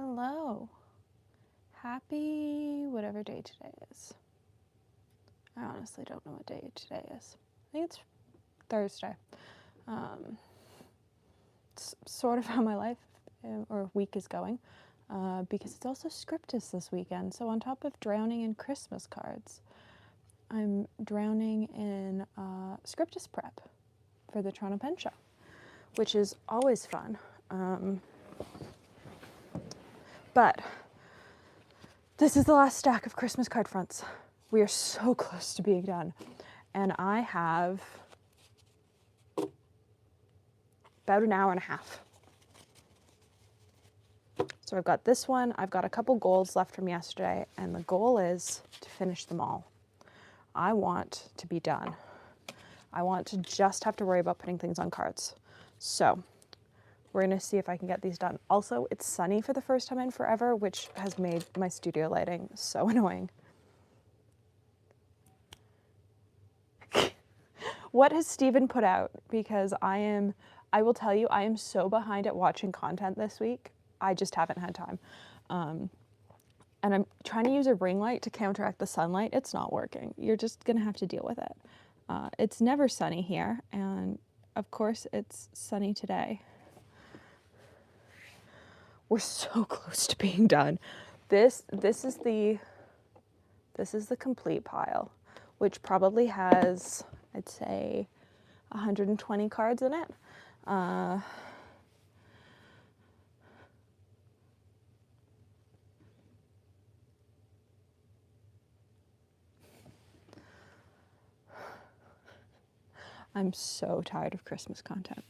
Hello. Happy whatever day today is. I honestly don't know what day today is. I think it's Thursday. It's sort of how my life or week is going because it's also Scriptus this weekend. So on top of drowning in Christmas cards, I'm drowning in Scriptus prep for the Toronto Pen Show, which is always fun. But this is the last stack of Christmas card fronts. We are so close to being done. And I have about an hour and a half. So I've got this one, I've got a couple goals left from yesterday, and the goal is to finish them all. I want to be done. I want to just have to worry about putting things on cards. So we're gonna see if I can get these done. Also, it's sunny for the first time in forever, which has made my studio lighting so annoying. What has Steven put out? Because I will tell you, I am so behind at watching content this week. I just haven't had time. And I'm trying to use a ring light to counteract the sunlight. It's not working. You're just gonna have to deal with it. It's never sunny here, and of course it's sunny today. We're so close to being done. This is the complete pile, which probably has, I'd say, 120 cards in it. I'm so tired of Christmas content.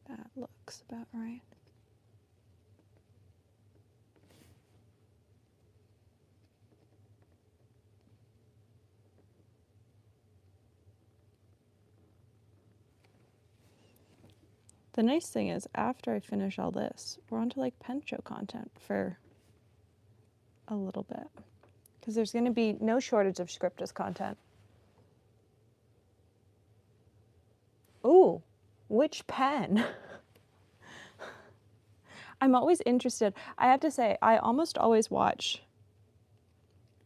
That looks about right. The nice thing is, after I finish all this, we're on to like pen show content for a little bit. Because there's going to be no shortage of Scriptus content. Ooh, which pen? I'm always interested. I have to say, I almost always watch,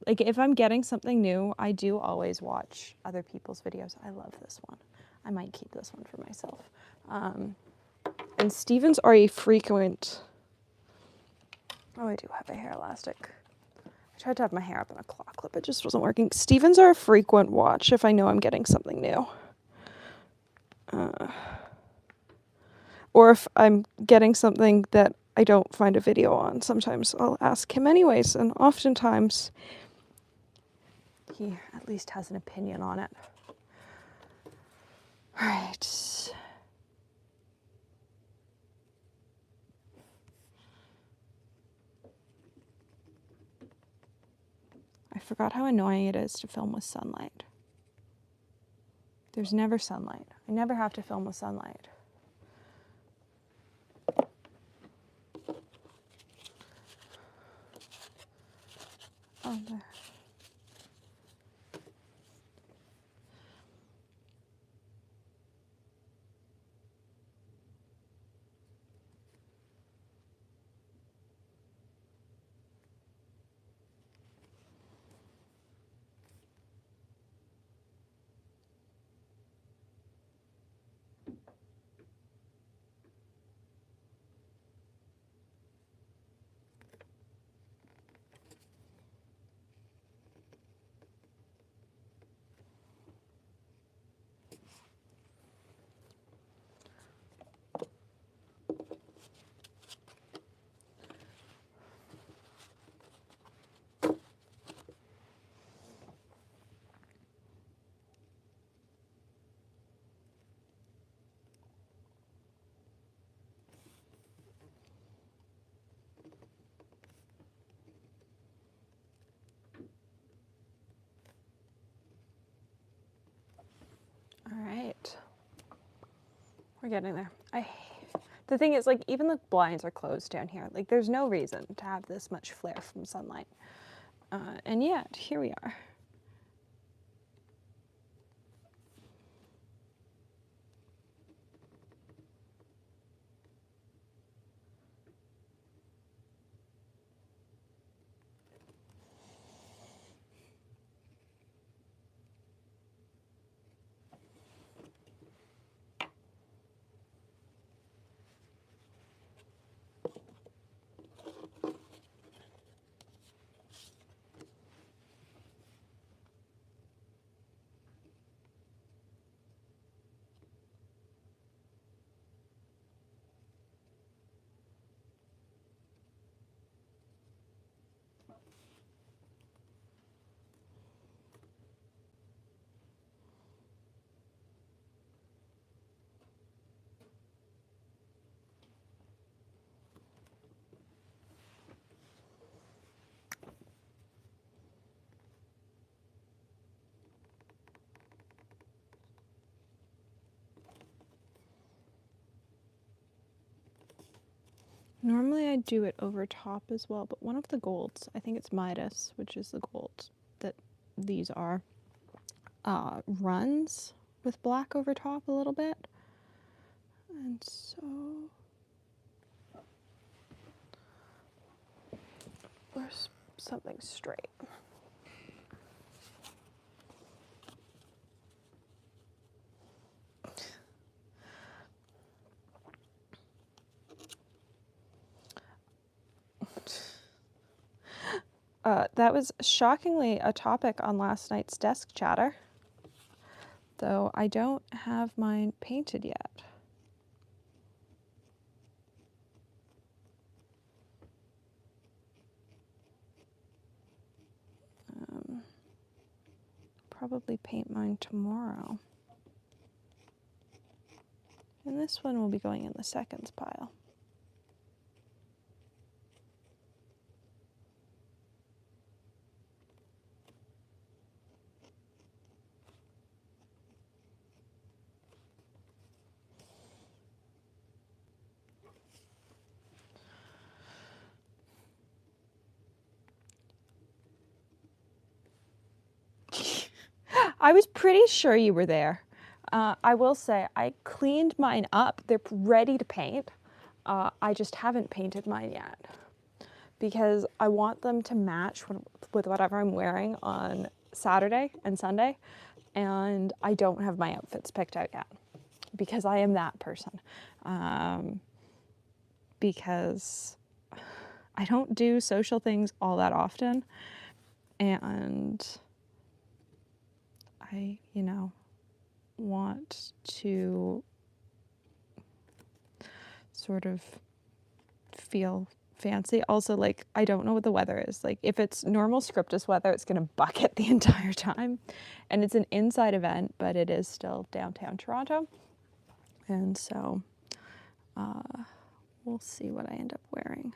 like if I'm getting something new, I do always watch other people's videos. I love this one. I might keep this one for myself. And Stevens are a frequent, oh, I do have a hair elastic. I tried to have my hair up in a claw clip, it just wasn't working. Stevens are a frequent watch if I know I'm getting something new. Or if I'm getting something that I don't find a video on, sometimes I'll ask him anyways, and oftentimes he at least has an opinion on it. All right. I forgot how annoying it is to film with sunlight. There's never sunlight. I never have to film with sunlight. Oh, there. All right. We're getting there. The thing is, like, even the blinds are closed down here. Like, there's no reason to have this much flare from sunlight. And yet, here we are. Normally I do it over top as well, but one of the golds, I think it's Midas, which is the gold that these are, runs with black over top a little bit. And so where's something straight? That was shockingly a topic on last night's desk chatter, though I don't have mine painted yet. Probably paint mine tomorrow. And this one will be going in the seconds pile. I was pretty sure you were there. I will say I cleaned mine up. They're ready to paint. I just haven't painted mine yet because I want them to match with whatever I'm wearing on Saturday and Sunday, and I don't have my outfits picked out yet because I am that person. Because I don't do social things all that often, and I, want to sort of feel fancy. Also, like, I don't know what the weather is. Like, if it's normal scriptus weather, it's going to bucket the entire time. And it's an inside event, but it is still downtown Toronto. And so we'll see what I end up wearing.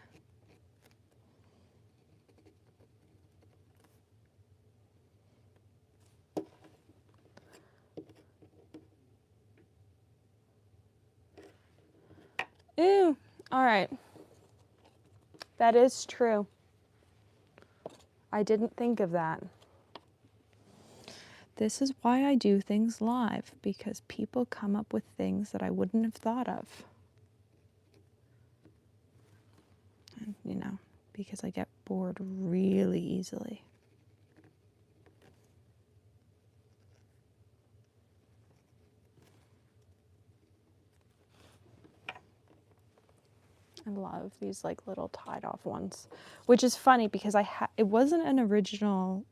Ew, all right. That is true. I didn't think of that. This is why I do things live, because people come up with things that I wouldn't have thought of. And, because I get bored really easily. I love these like little tied off ones, which is funny because it wasn't an original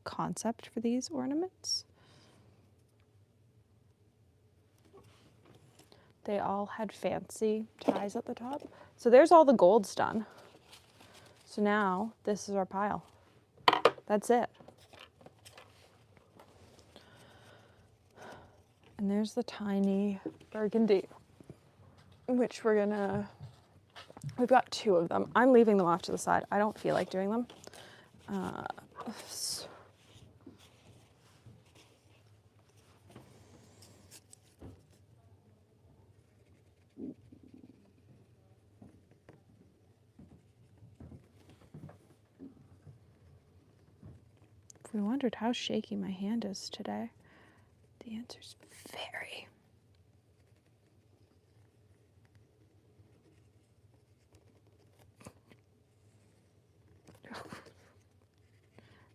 concept for these ornaments. They all had fancy ties at the top. So there's all the golds done. So now this is our pile. That's it. And there's the tiny burgundy, which we've got two of them. I'm leaving them off to the side. I don't feel like doing them. If we wondered how shaky my hand is today, the answer's very.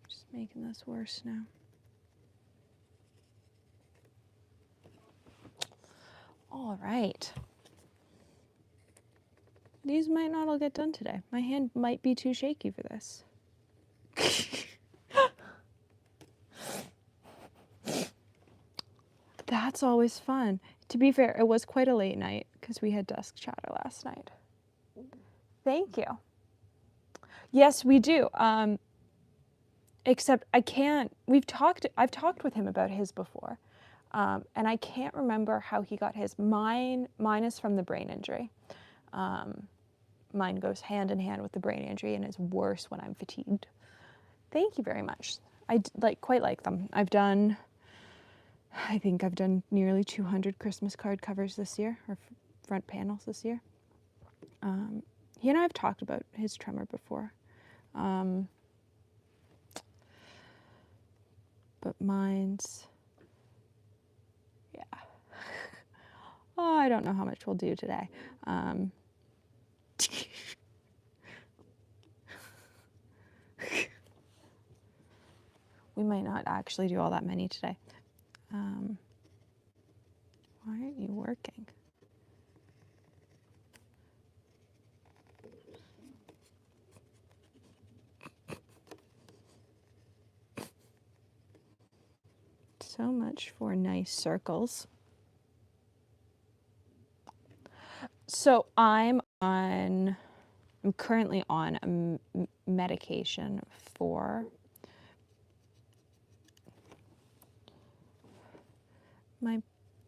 Just making this worse now. All right. These might not all get done today. My hand might be too shaky for this. That's always fun. To be fair, it was quite a late night because we had desk chatter last night. Thank you. Yes, we do. Except I can't. I've talked with him about his before, and I can't remember how he got his. Mine is from the brain injury. Mine goes hand in hand with the brain injury and is worse when I'm fatigued. Thank you very much. I quite like them. I think I've done nearly 200 Christmas card covers this year, or front panels this year. He and I have talked about his tremor before. But mine's, yeah. Oh, I don't know how much we'll do today. We might not actually do all that many today. Why aren't you working? So much for nice circles. So I'm currently on a medication for my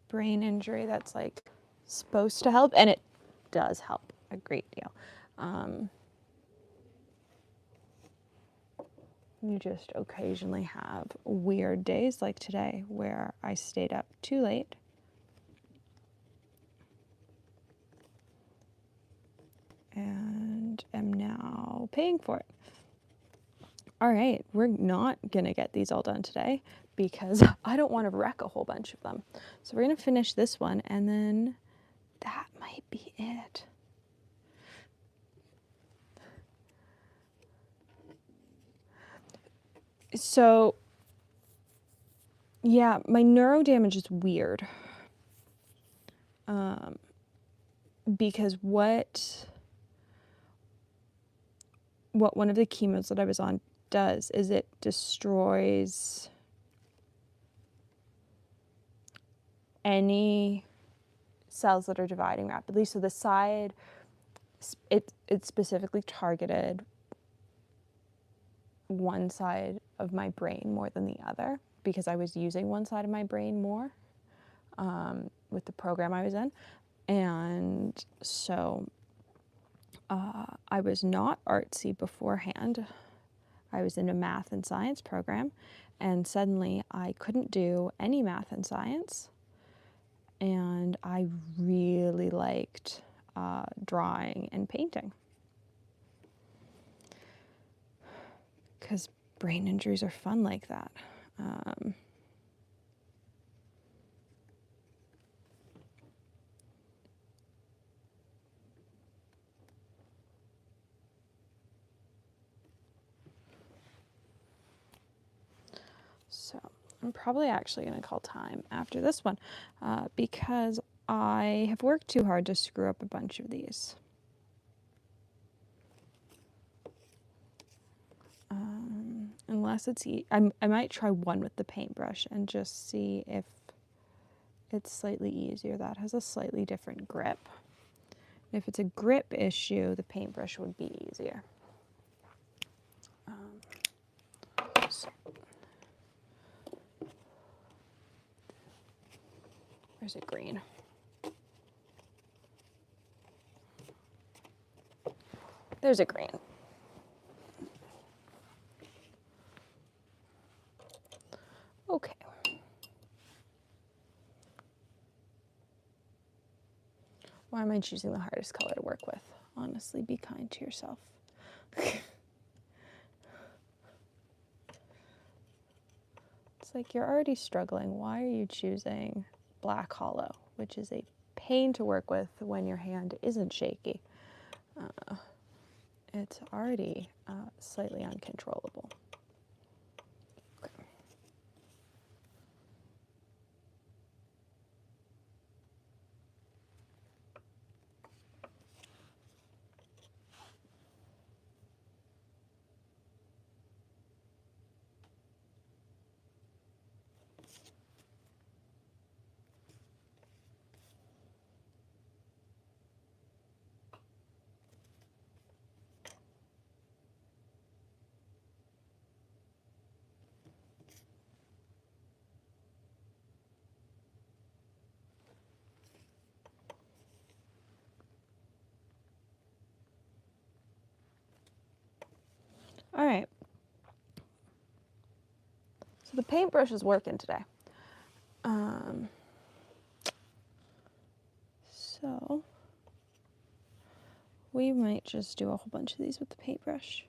brain injury that's like supposed to help, and it does help a great deal. You just occasionally have weird days like today where I stayed up too late and am now paying for it. All right, we're not gonna get these all done today because I don't want to wreck a whole bunch of them. So we're gonna finish this one and then that might be it. So yeah, my neuro damage is weird. Because what one of the chemos that I was on does is it destroys any cells that are dividing rapidly. So the side, it specifically targeted one side of my brain more than the other because I was using one side of my brain more with the program I was in. And so I was not artsy beforehand. I was in a math and science program, and suddenly I couldn't do any math and science. And I really liked drawing and painting. Because brain injuries are fun like that. So I'm probably actually going to call time after this one because I have worked too hard to screw up a bunch of these. Unless it's, I might try one with the paintbrush and just see if it's slightly easier. That has a slightly different grip. If it's a grip issue, the paintbrush would be easier. So. Where's it green? There's a green. Okay. Why am I choosing the hardest color to work with? Honestly, be kind to yourself. It's like you're already struggling. Why are you choosing Black Hollow, which is a pain to work with when your hand isn't shaky? It's already slightly uncontrollable. Okay. All right. So the paintbrush is working today. So We might just do a whole bunch of these with the paintbrush.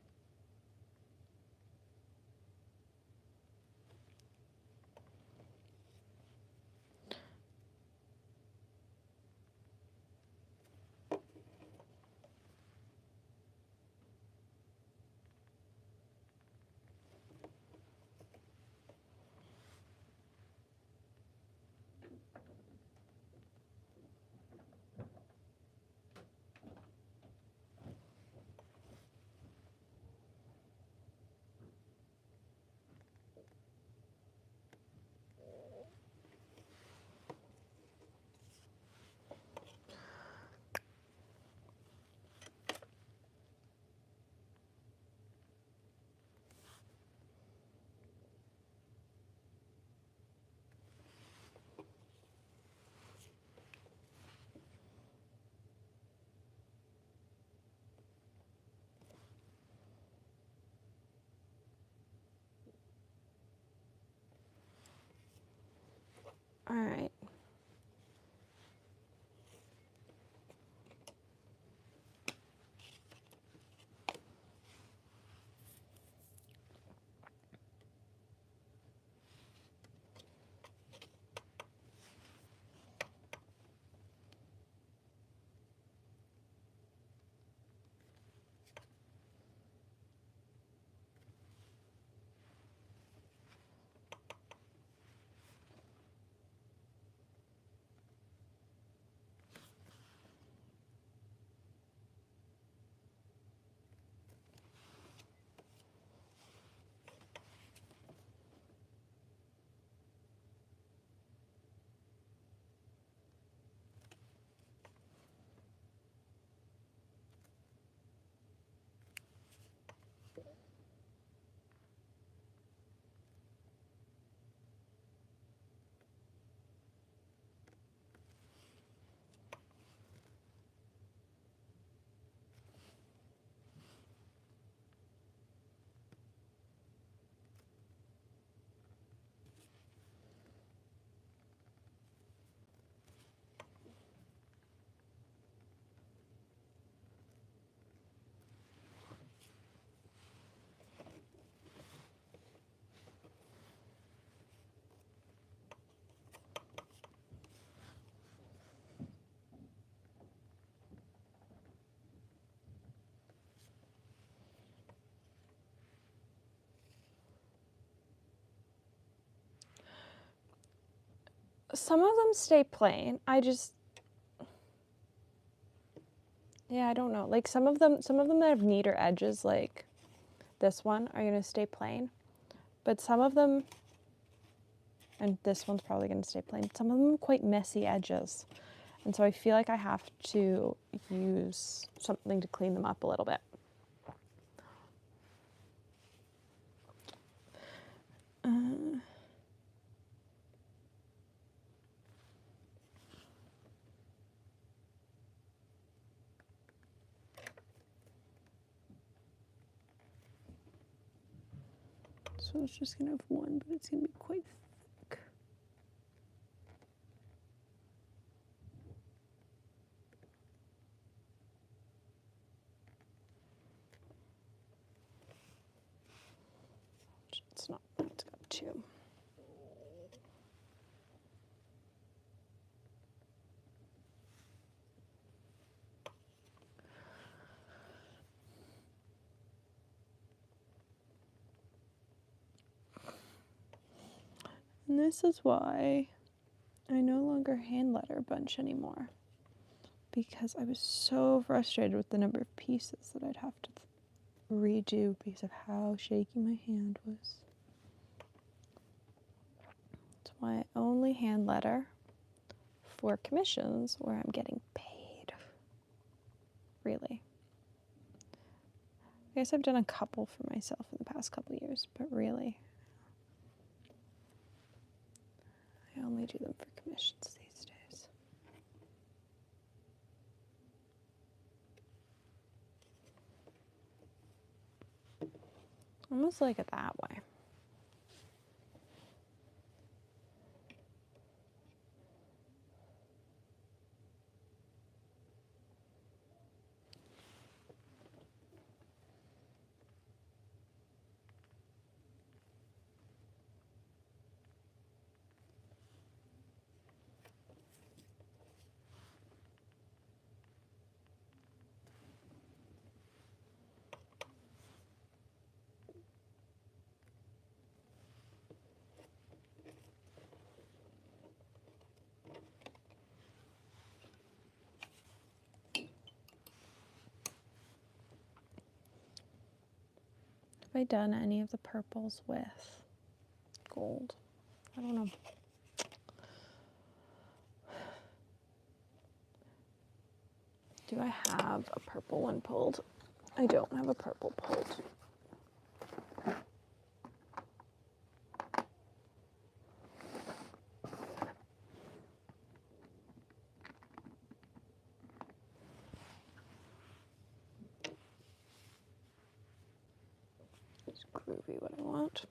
All right. Some of them stay plain. Yeah, I don't know. Like some of them that have neater edges, like this one, are gonna stay plain. But some of them, and this one's probably gonna stay plain, some of them have quite messy edges. And so I feel like I have to use something to clean them up a little bit. So it's just gonna have one, but it's gonna be quite thick. It's not, it's got two. And this is why I no longer hand letter a bunch anymore, because I was so frustrated with the number of pieces that I'd have to redo because of how shaky my hand was. That's why I only hand letter for commissions where I'm getting paid. Really. I guess I've done a couple for myself in the past couple years, but really, I only do them for commissions these days. Almost like it that way. I done any of the purples with gold? I don't know. Do I have a purple one pulled? I don't have a purple pulled. It's groovy what I want.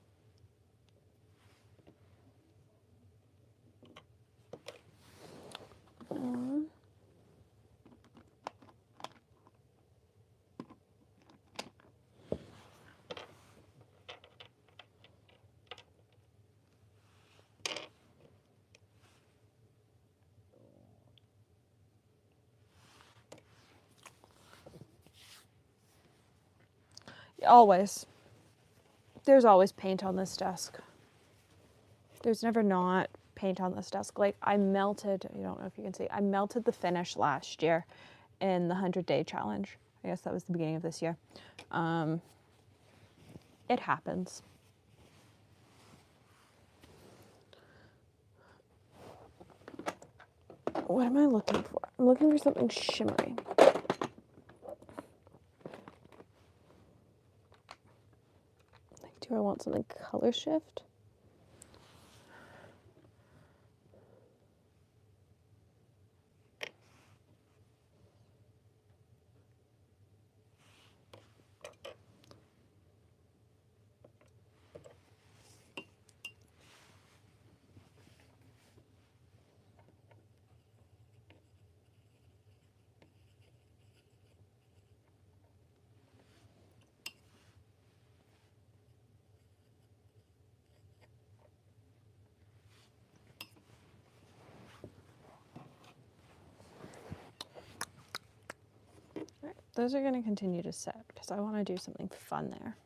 Always. There's always paint on this desk. There's never not paint on this desk. Like I melted, I don't know if you can see, I melted the finish last year in the 100-day challenge. I guess that was the beginning of this year. It happens. What am I looking for? I'm looking for something shimmery. Like, do I want something color shift? Those are going to continue to set because I want to do something fun there.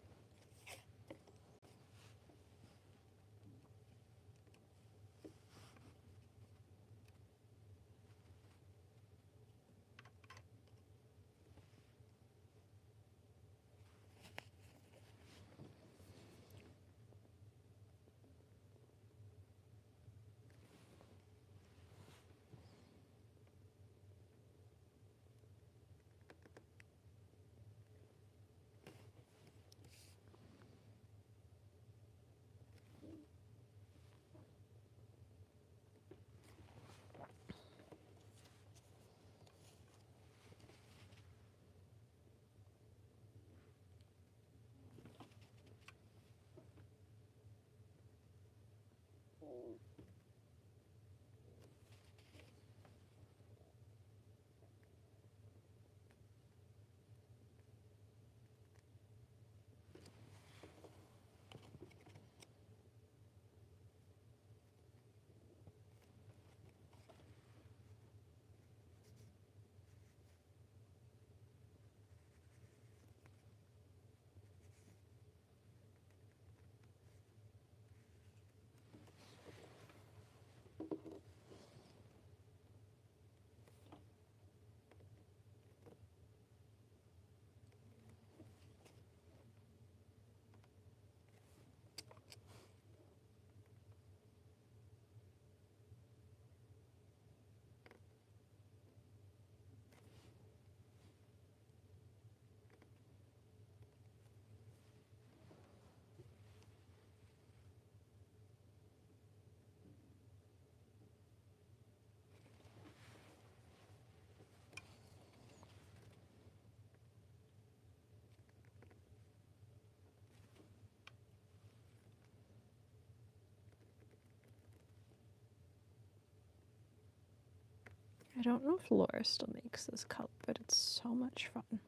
I don't know if Laura still makes this color, but it's so much fun.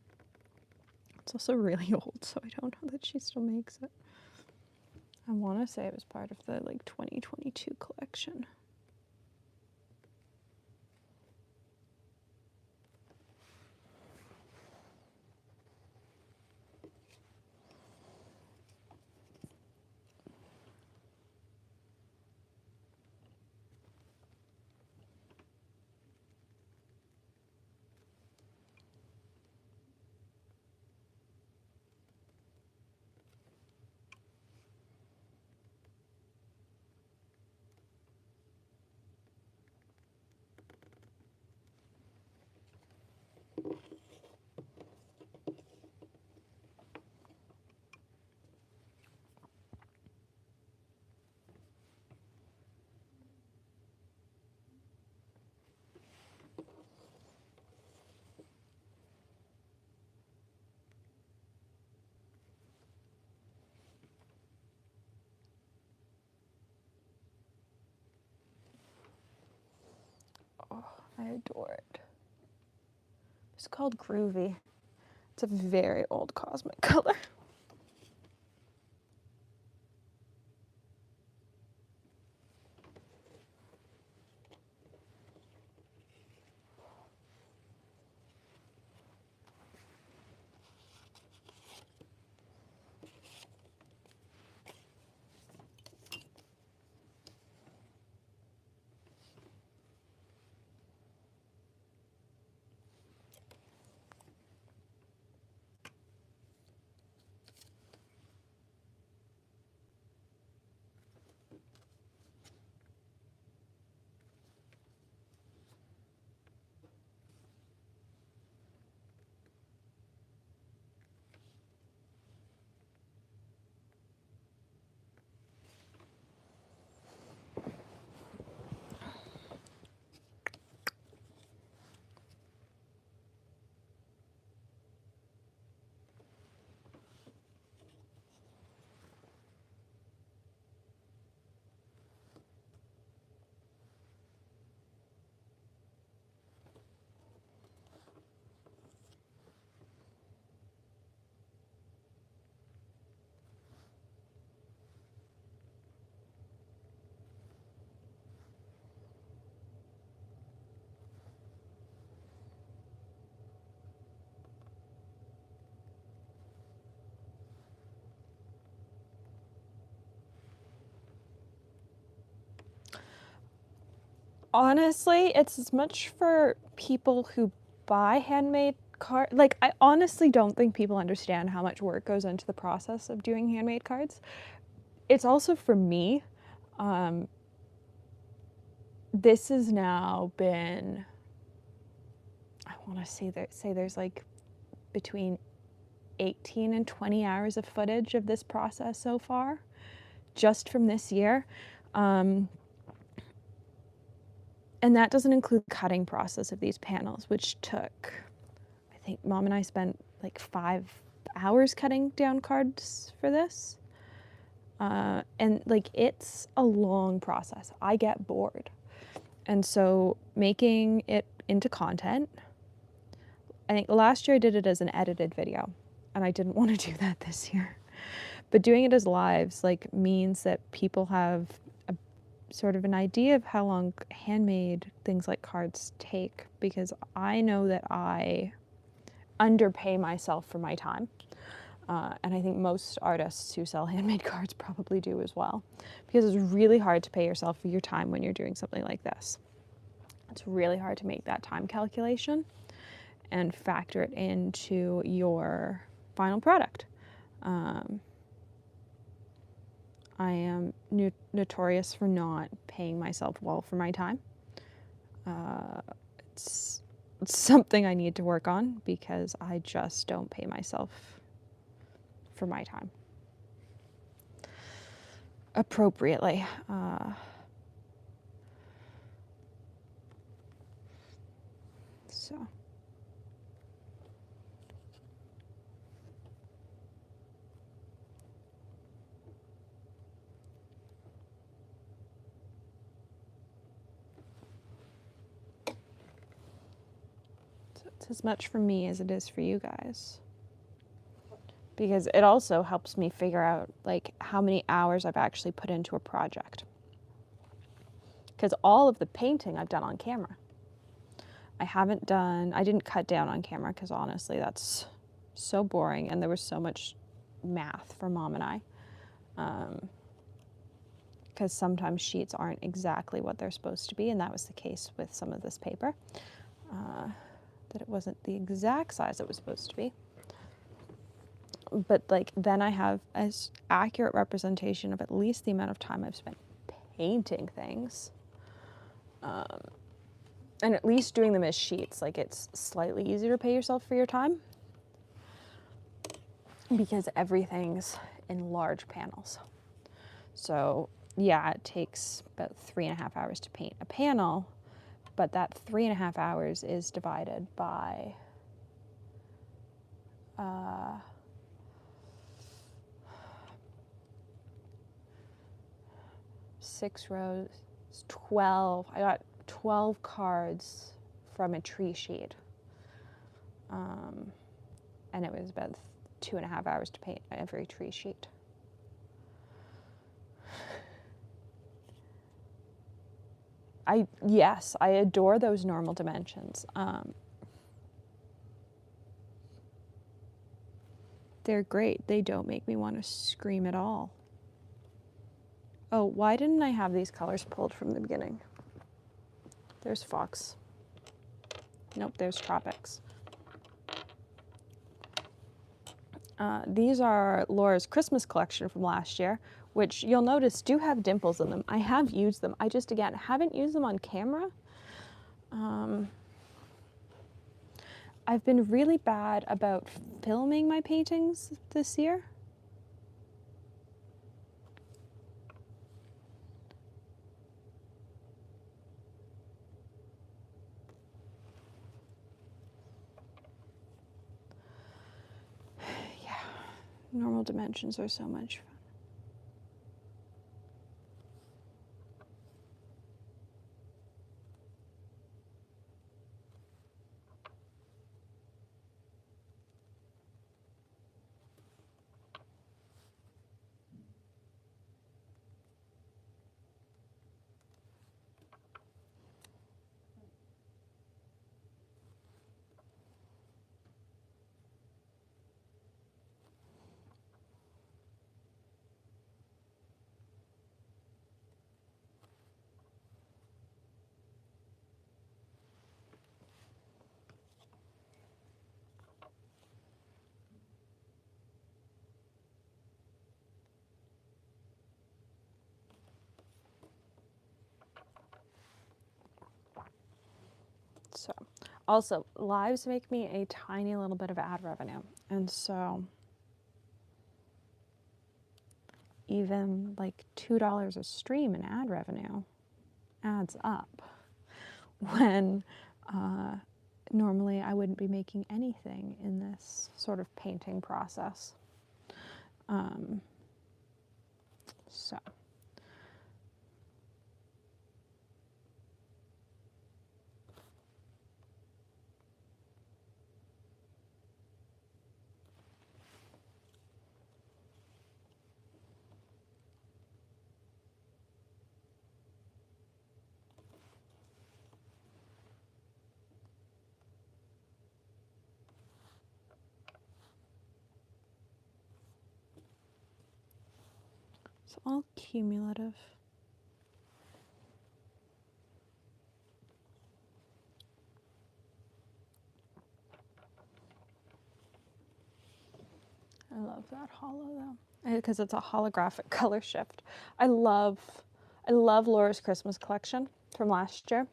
It's also really old, so I don't know that she still makes it. I want to say it was part of the like 2022 collection. I adore it. It's called Groovy. It's a very old cosmic color. Honestly, it's as much for people who buy handmade cards. Like, I honestly don't think people understand how much work goes into the process of doing handmade cards. It's also for me. This has now been, I want to say there's like between 18 and 20 hours of footage of this process so far, just from this year. And that doesn't include the cutting process of these panels, which took, I think Mom and I spent like 5 hours cutting down cards for this. And like, it's a long process. I get bored. And so making it into content, I think last year I did it as an edited video, and I didn't want to do that this year. But doing it as lives like means that people have a sort of an idea of how long handmade things like cards take, because I know that I underpay myself for my time. And I think most artists who sell handmade cards probably do as well, because it's really hard to pay yourself for your time when you're doing something like this. It's really hard to make that time calculation and factor it into your final product. I am notorious for not paying myself well for my time. It's something I need to work on, because I just don't pay myself for my time appropriately. So. It's as much for me as it is for you guys, because it also helps me figure out like how many hours I've actually put into a project, because all of the painting I've done on camera. I didn't cut down on camera, because honestly that's so boring, and there was so much math for Mom and I, because sometimes sheets aren't exactly what they're supposed to be, and that was the case with some of this paper, that it wasn't the exact size it was supposed to be. But like, then I have as accurate representation of at least the amount of time I've spent painting things, and at least doing them as sheets. Like, it's slightly easier to pay yourself for your time, because everything's in large panels. So yeah, it takes about 3.5 hours to paint a panel, but that 3.5 hours is divided by 6 rows, 12. I got 12 cards from a tree sheet. And it was about 2.5 hours to paint every tree sheet. Yes, I adore those normal dimensions. They're great. They don't make me want to scream at all. Oh, why didn't I have these colors pulled from the beginning? There's Fox. Nope, there's Tropics. These are Laura's Christmas collection from last year, which you'll notice do have dimples in them. I have used them. I just, again, haven't used them on camera. I've been really bad about filming my paintings this year. Yeah, normal dimensions are so much fun. So, also, lives make me a tiny little bit of ad revenue. And so, even like $2 a stream in ad revenue adds up when normally I wouldn't be making anything in this sort of painting process. So. It's all cumulative. I love that hollow though, because it's a holographic color shift. I love Laura's Christmas collection from last year.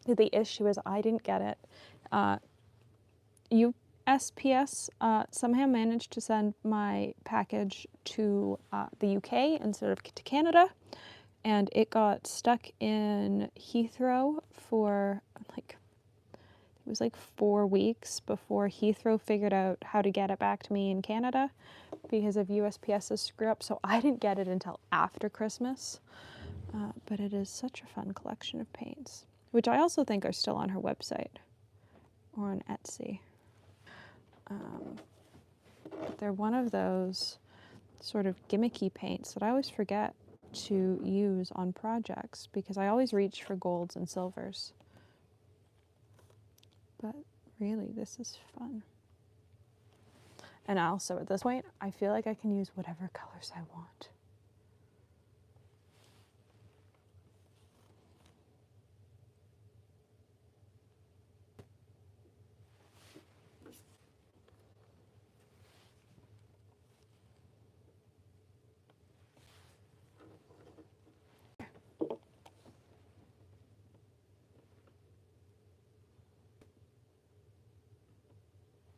The issue is I didn't get it. USPS somehow managed to send my package to the UK instead of to Canada, and it got stuck in Heathrow for it was like 4 weeks before Heathrow figured out how to get it back to me in Canada because of USPS's screw up. So I didn't get it until after Christmas. But it is such a fun collection of paints, which I also think are still on her website or on Etsy. But they're one of those sort of gimmicky paints that I always forget to use on projects because I always reach for golds and silvers. But really, this is fun. And also, at this point, I feel like I can use whatever colors I want.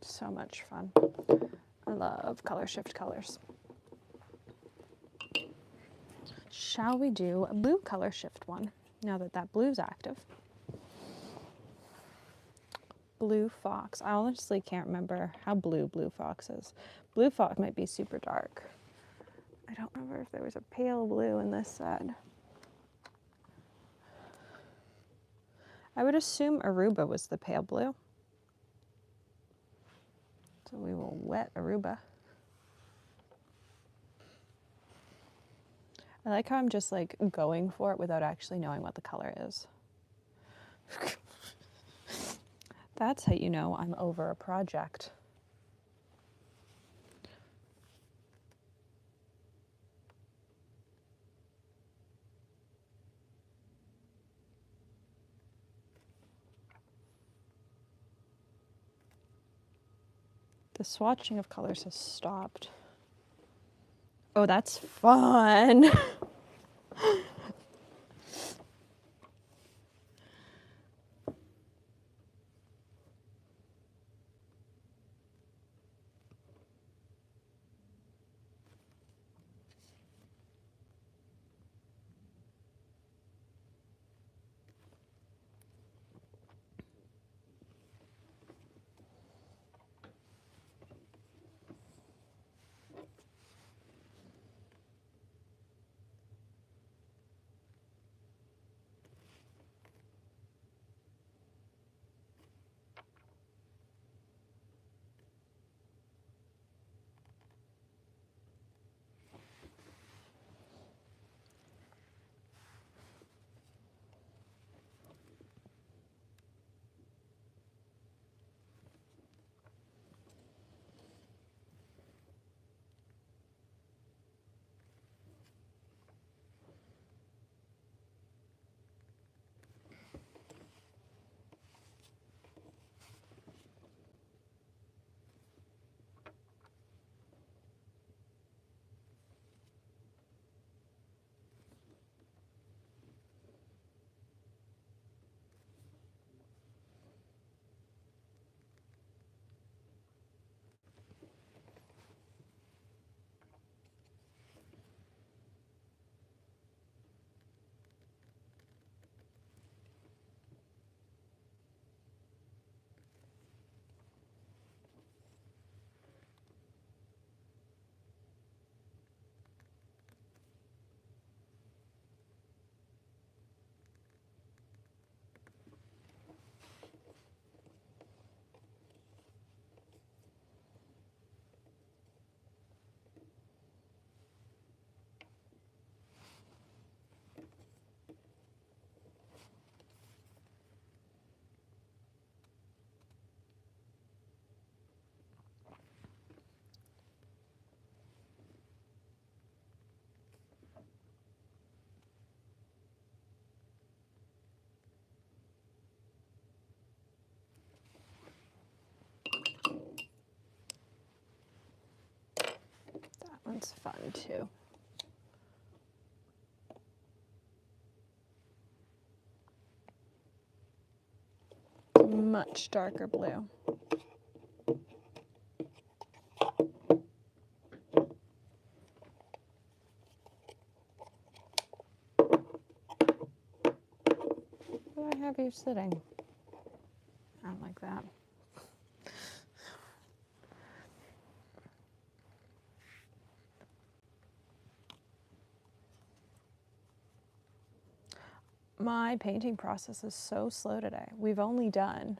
So much fun. I love color shift colors. Shall we do a blue color shift one now that that blue's active? Blue Fox. I honestly can't remember how blue Fox is. Blue Fox might be super dark. I don't remember if there was a pale blue in this set. I would assume Aruba was the pale blue. So we will wet Aruba. I like how I'm just like going for it without actually knowing what the color is. That's how you know I'm over a project. The swatching of colors has stopped. Oh, that's fun. That one's fun too. Much darker blue. Where do I have you sitting? I don't like that. My painting process is so slow today. We've only done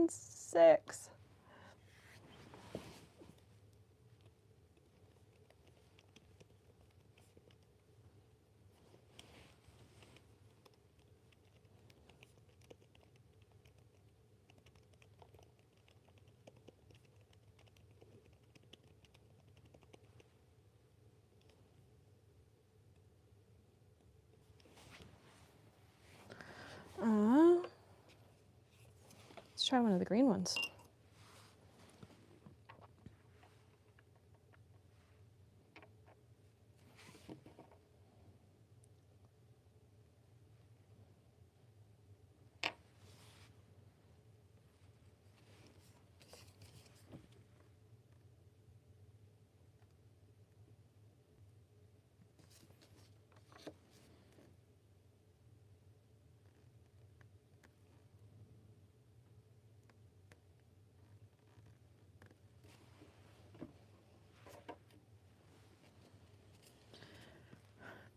6. Let's try one of the green ones.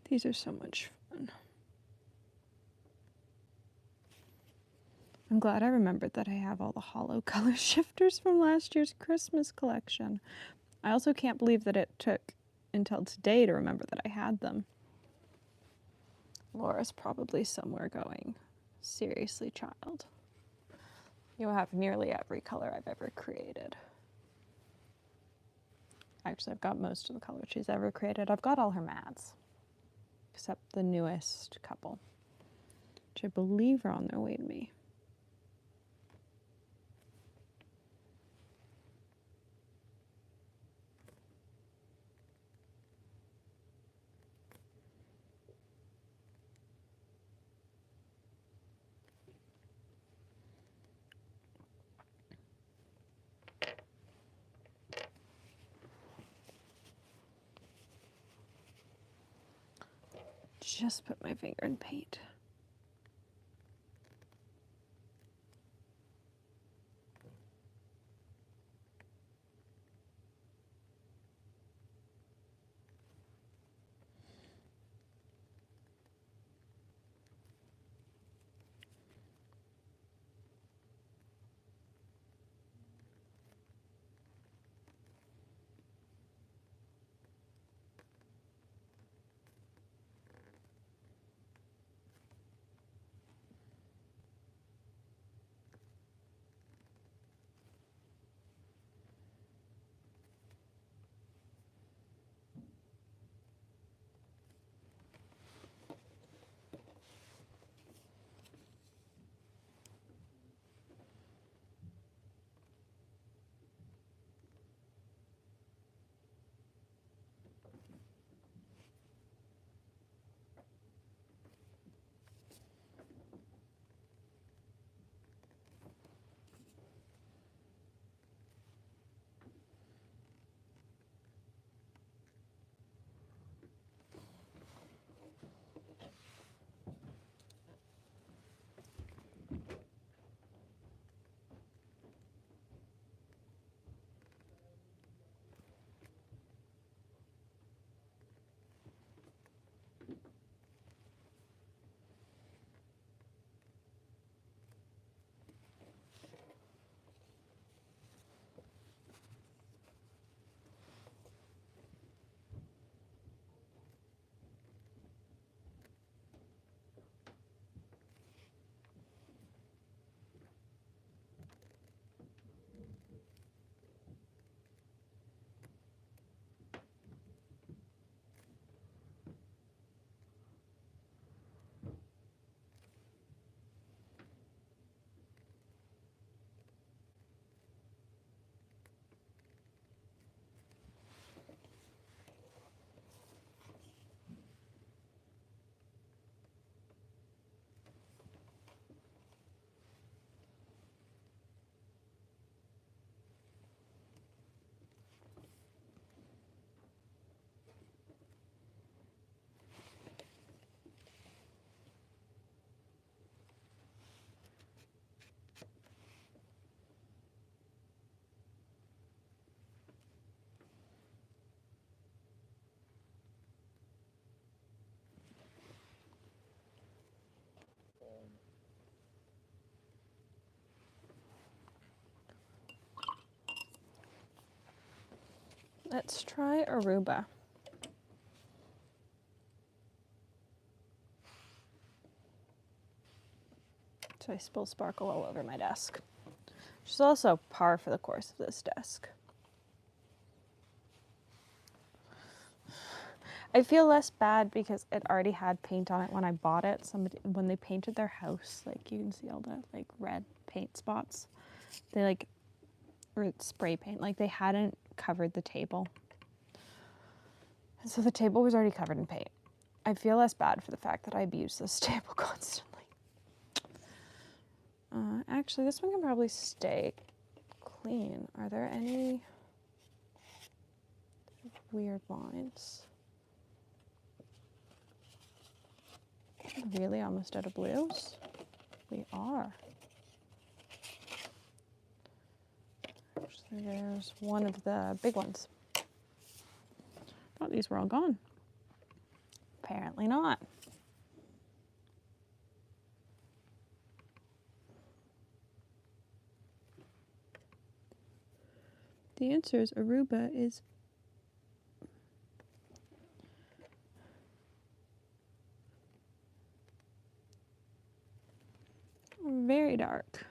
These are so much fun. I'm glad I remembered that I have all the hollow color shifters from last year's Christmas collection. I also can't believe that it took until today to remember that I had them. Laura's probably somewhere going, seriously, child. You'll have nearly every color I've ever created. Actually, I've got most of the colors she's ever created. I've got all her mattes, except the newest couple, which I believe are on their way to me. Just put my finger in paint. Let's try Aruba. So I spill sparkle all over my desk, which is also par for the course of this desk. I feel less bad because it already had paint on it when I bought it. When they painted their house, like you can see all the like red paint spots. They like, or spray paint, like they hadn't covered the table. And so the table was already covered in paint. I feel less bad for the fact that I abuse this table constantly. Actually, this one can probably stay clean. Are there any weird lines? Really almost out of blues? We are. Actually, there's one of the big ones. Thought these were all gone. Apparently not. The answer is Aruba is very dark.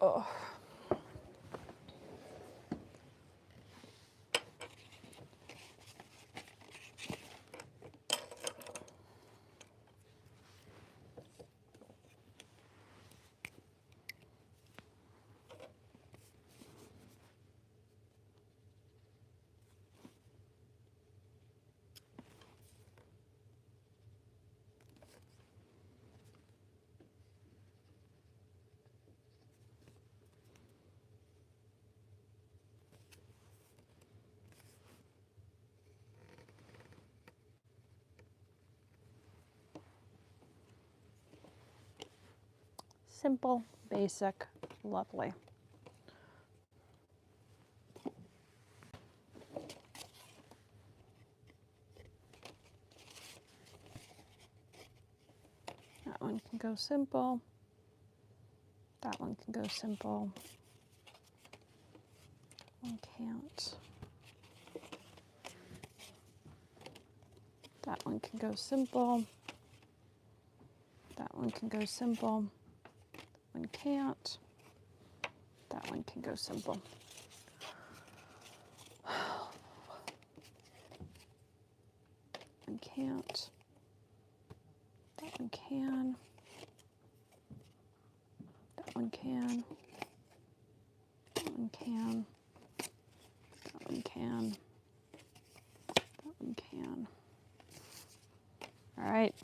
Oh. Simple, basic, lovely. That one can go simple. That one can go simple. One can't. That one can go simple. That one can go simple. One can't. That one can go simple. One can't. That one can. That one can. That one can. That one can. That one can. All right.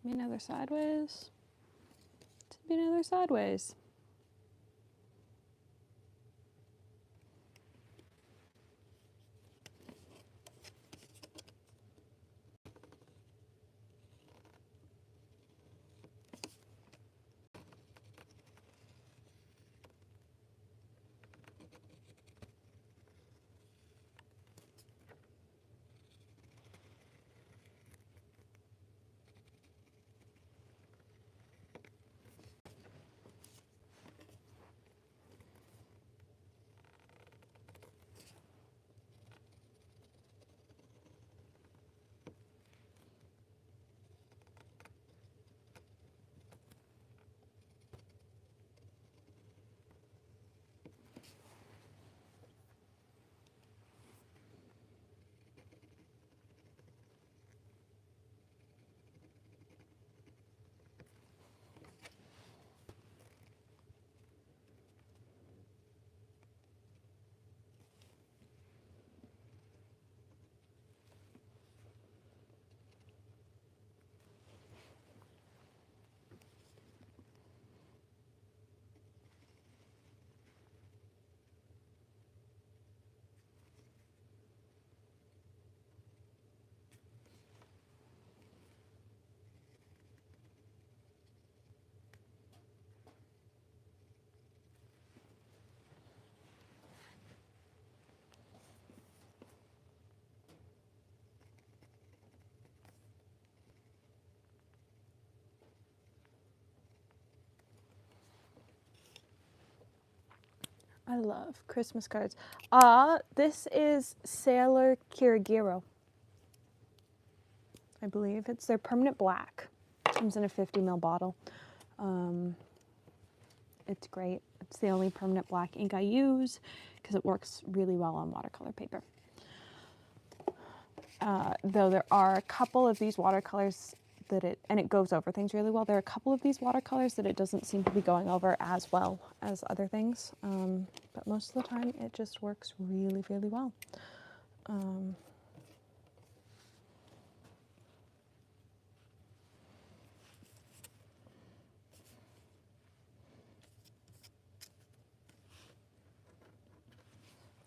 me another sideways. Send me another sideways. I love Christmas cards. This is Sailor Kirigiro. I believe it's their permanent black. Comes in a 50 ml bottle. It's great. It's the only permanent black ink I use because it works really well on watercolor paper. Though there are a couple of these watercolors that it goes over things really well. There are a couple of these watercolors that it doesn't seem to be going over as well as other things. But most of the time it just works really, really well.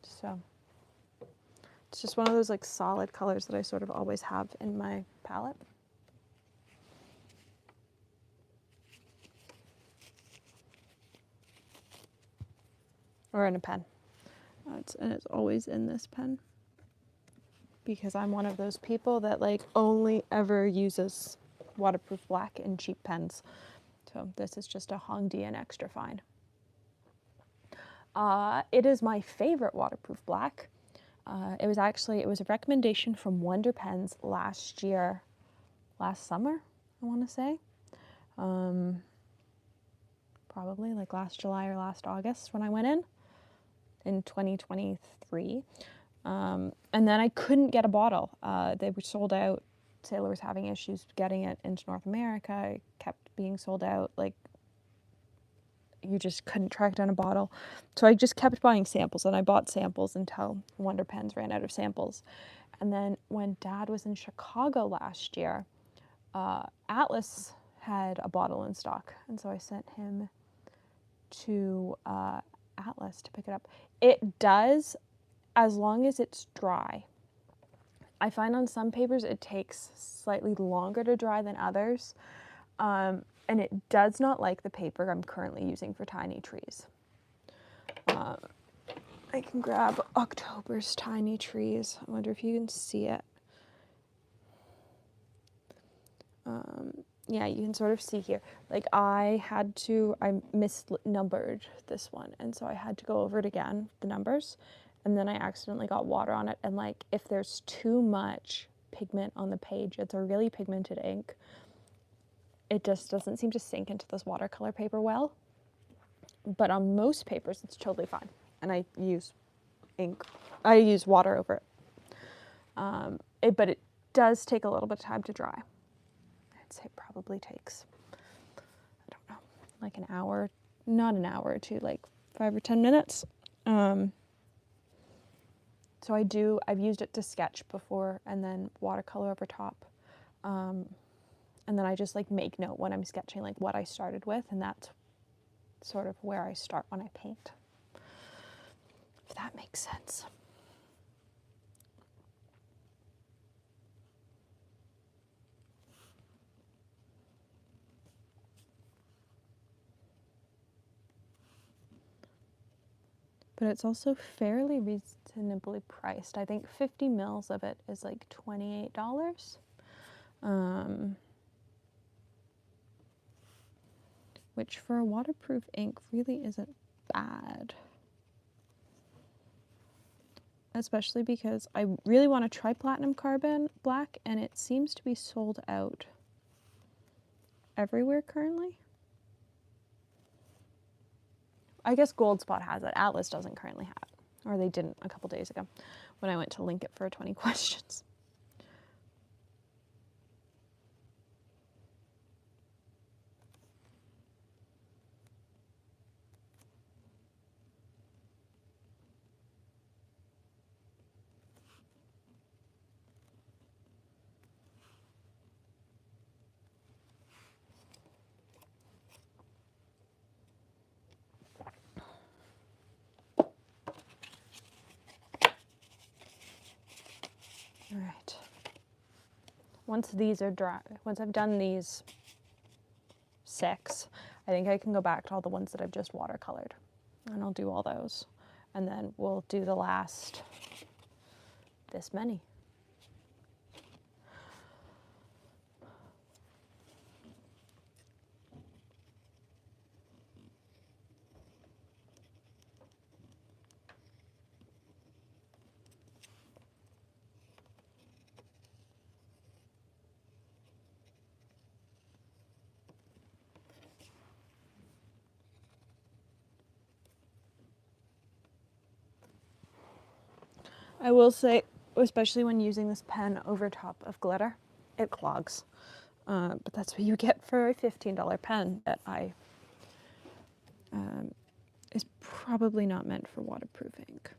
So it's just one of those like solid colors that I sort of always have in my palette. Or in a pen. And it's always in this pen. Because I'm one of those people that like only ever uses waterproof black in cheap pens. So this is just a Hongdian extra fine. It is my favorite waterproof black. It was a recommendation from Wonder Pens last summer, I want to say. Probably like last July or last August when I went in 2023. And then I couldn't get a bottle. They were sold out. Sailor was having issues getting it into North America. It kept being sold out. Like, you just couldn't track down a bottle. So I just kept buying samples, and I bought samples until Wonder Pens ran out of samples. And then when Dad was in Chicago last year, Atlas had a bottle in stock. And so I sent him to Atlas to pick it up. It does, as long as it's dry. I find on some papers it takes slightly longer to dry than others. And it does not like the paper I'm currently using for Tiny Trees. I can grab October's Tiny Trees. I wonder if you can see it. Yeah, you can sort of see here. Like I misnumbered this one, and so I had to go over it again, the numbers, and then I accidentally got water on it. And like if there's too much pigment on the page, it's a really pigmented ink, it just doesn't seem to sink into this watercolor paper well. But on most papers, it's totally fine. And I use water over it. But it does take a little bit of time to dry. I'd say it probably takes, I don't know, like an hour, not an hour or two, like 5 or 10 minutes. So I've used it to sketch before and then watercolor over top. And And then I just like make note when I'm sketching like what I started with, and that's sort of where I start when I paint. If that makes sense. But it's also fairly reasonably priced. I think 50 mils of it is like $28. Which for a waterproof ink really isn't bad. Especially because I really want to try Platinum Carbon Black, and it seems to be sold out everywhere currently. I guess Gold Spot has it. Atlas doesn't currently have it. Or they didn't a couple days ago when I went to link it for 20 questions. All right. Once these are dry, once I've done these 6, I think I can go back to all the ones that I've just watercolored. And I'll do all those. And then we'll do the last this many. I will say, especially when using this pen over top of glitter, it clogs. But that's what you get for a $15 pen that is probably not meant for waterproof ink.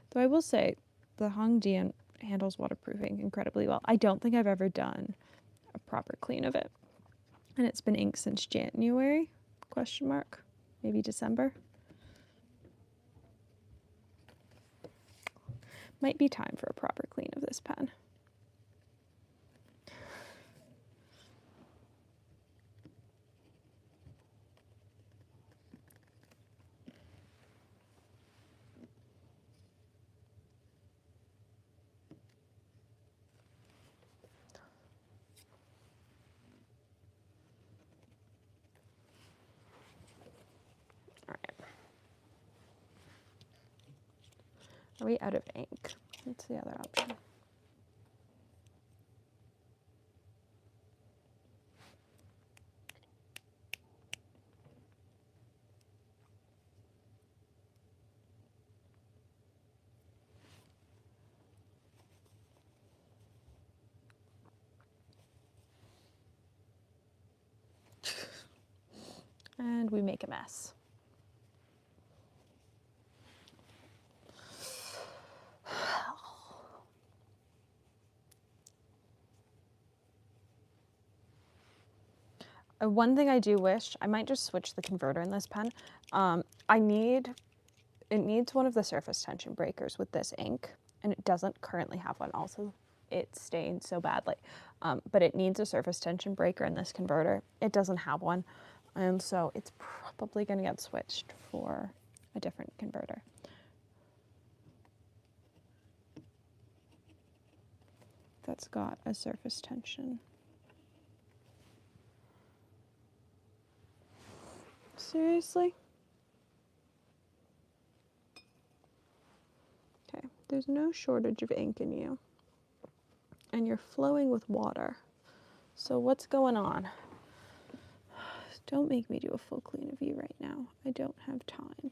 Though I will say, the Hongdian handles waterproofing incredibly well. I don't think I've ever done a proper clean of it. And it's been inked since January, question mark, maybe December. Might be time for a proper clean of this pen. All right. Are we out of ink? What's the other option? And we make a mess. One thing I do wish, I might just switch the converter in this pen. It needs one of the surface tension breakers with this ink, and it doesn't currently have one. Also, it stains so badly, but it needs a surface tension breaker in this converter. It doesn't have one, and so it's probably going to get switched for a different converter. That's got a surface tension. Seriously? Okay, there's no shortage of ink in you. And you're flowing with water. So what's going on? Don't make me do a full clean of you right now. I don't have time.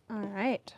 All right.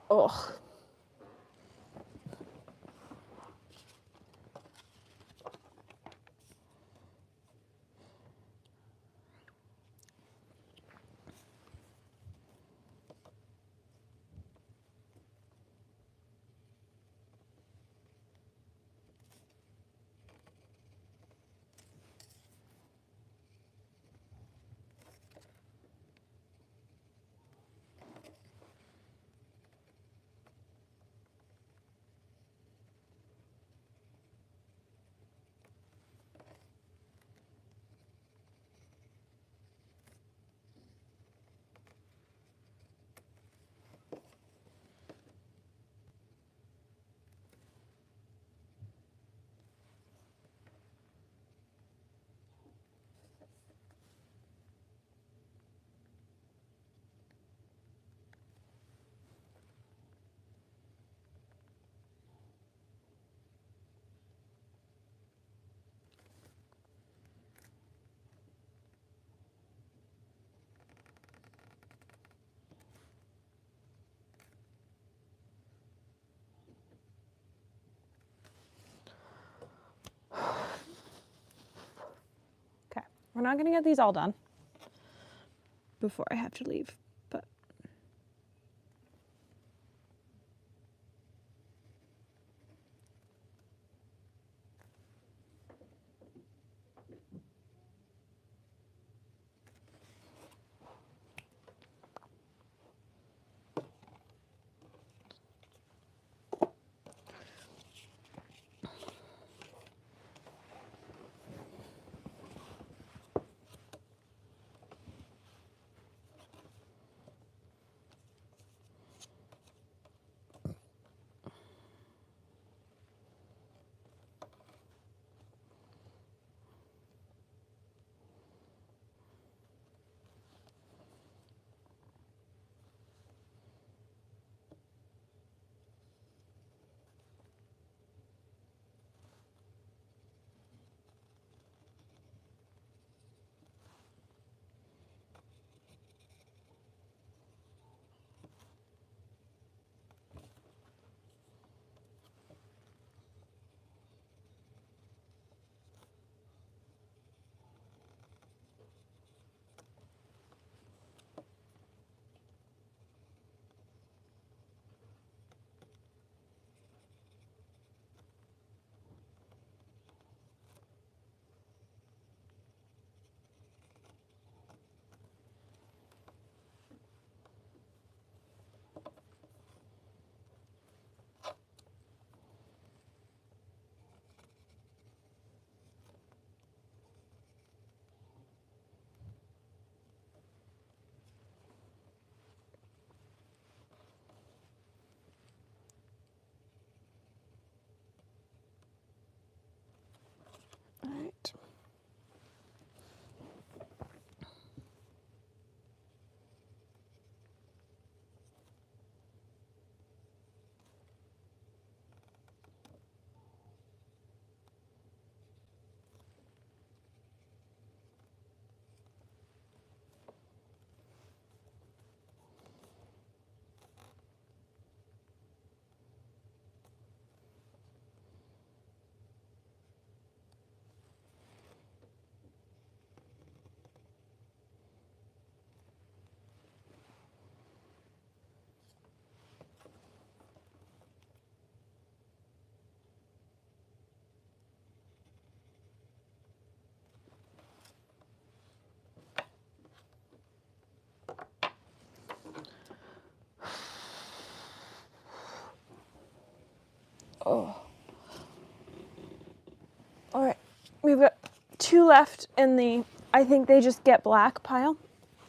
Ugh. Okay, we're not gonna get these all done before I have to leave, but Oh. All right, we've got 2 left in the I think they just get black pile.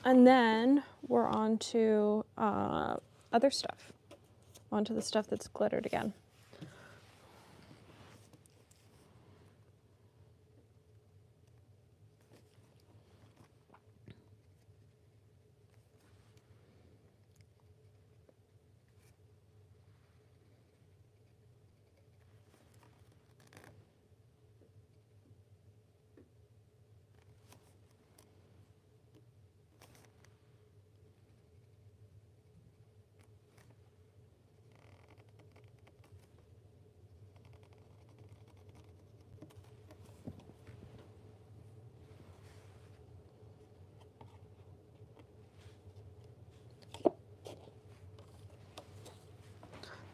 And then we're on to other stuff. Onto the stuff that's glittered again.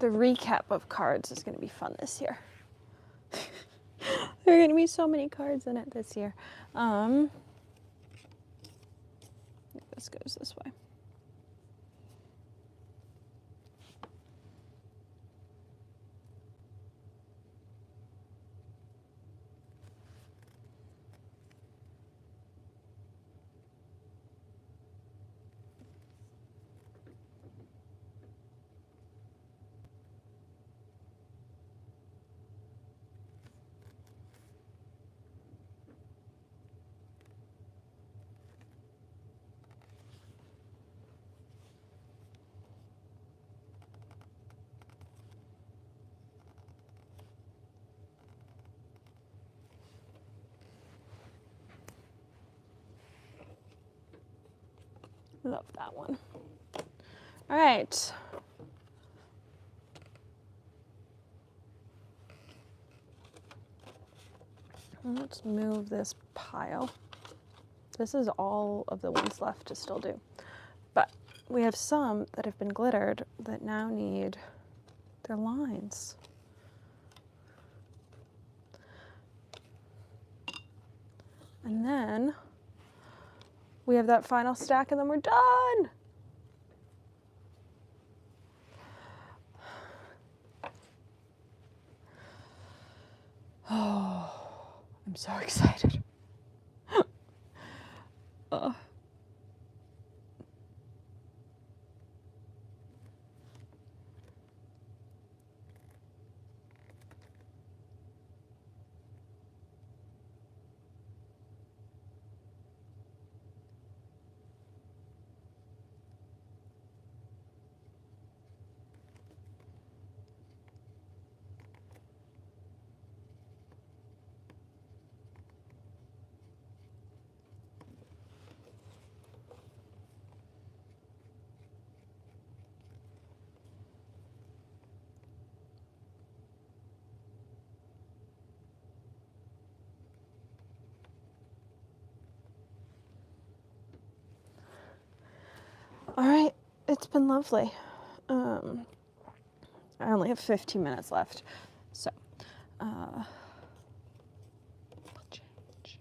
The recap of cards is going to be fun this year. There are going to be so many cards in it this year. This goes this way. Love that one. All right. Let's move this pile. This is all of the ones left to still do. But we have some that have been glittered that now need their lines. And then we have that final stack and then we're done. Oh, I'm so excited. All right, it's been lovely. I only have 15 minutes left, so we'll change.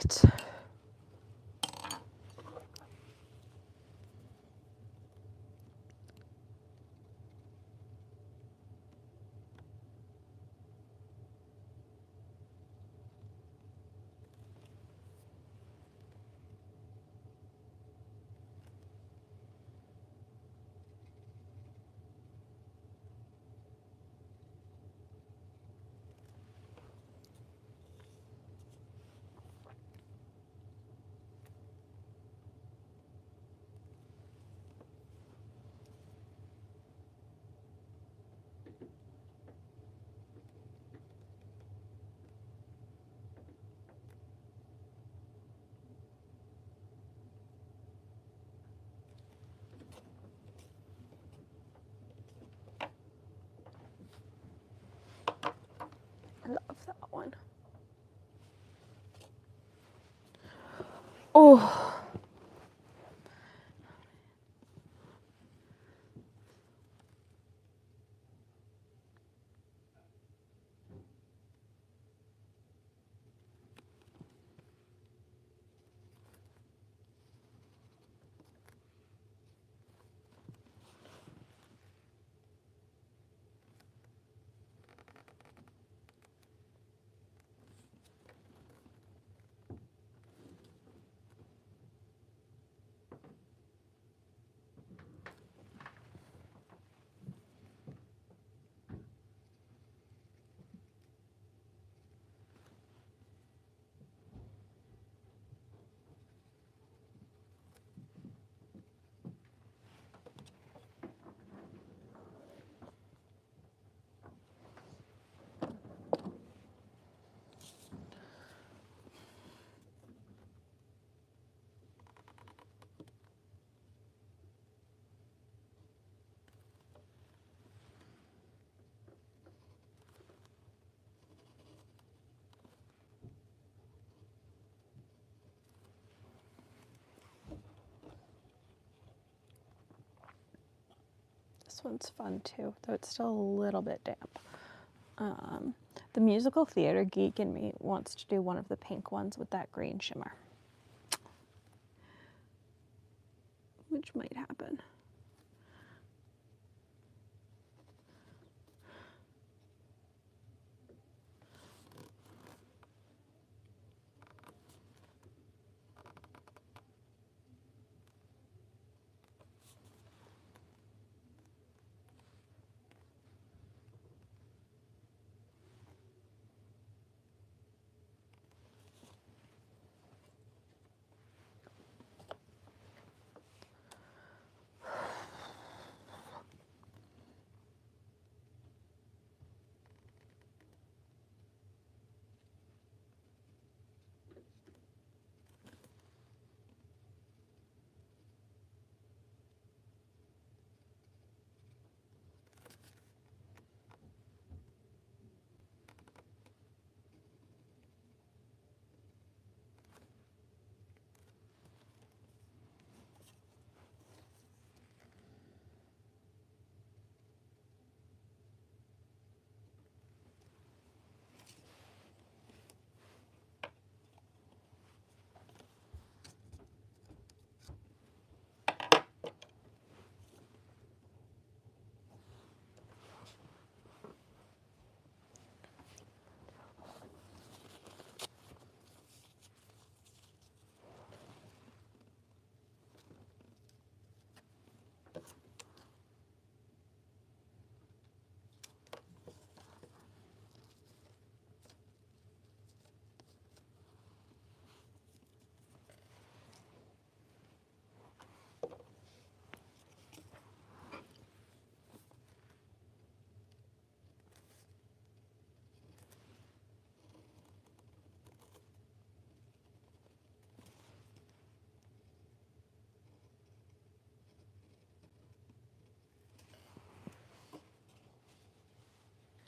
Right. one. Oh. This one's fun too, though it's still a little bit damp. The musical theater geek in me wants to do one of the pink ones with that green shimmer, which might happen.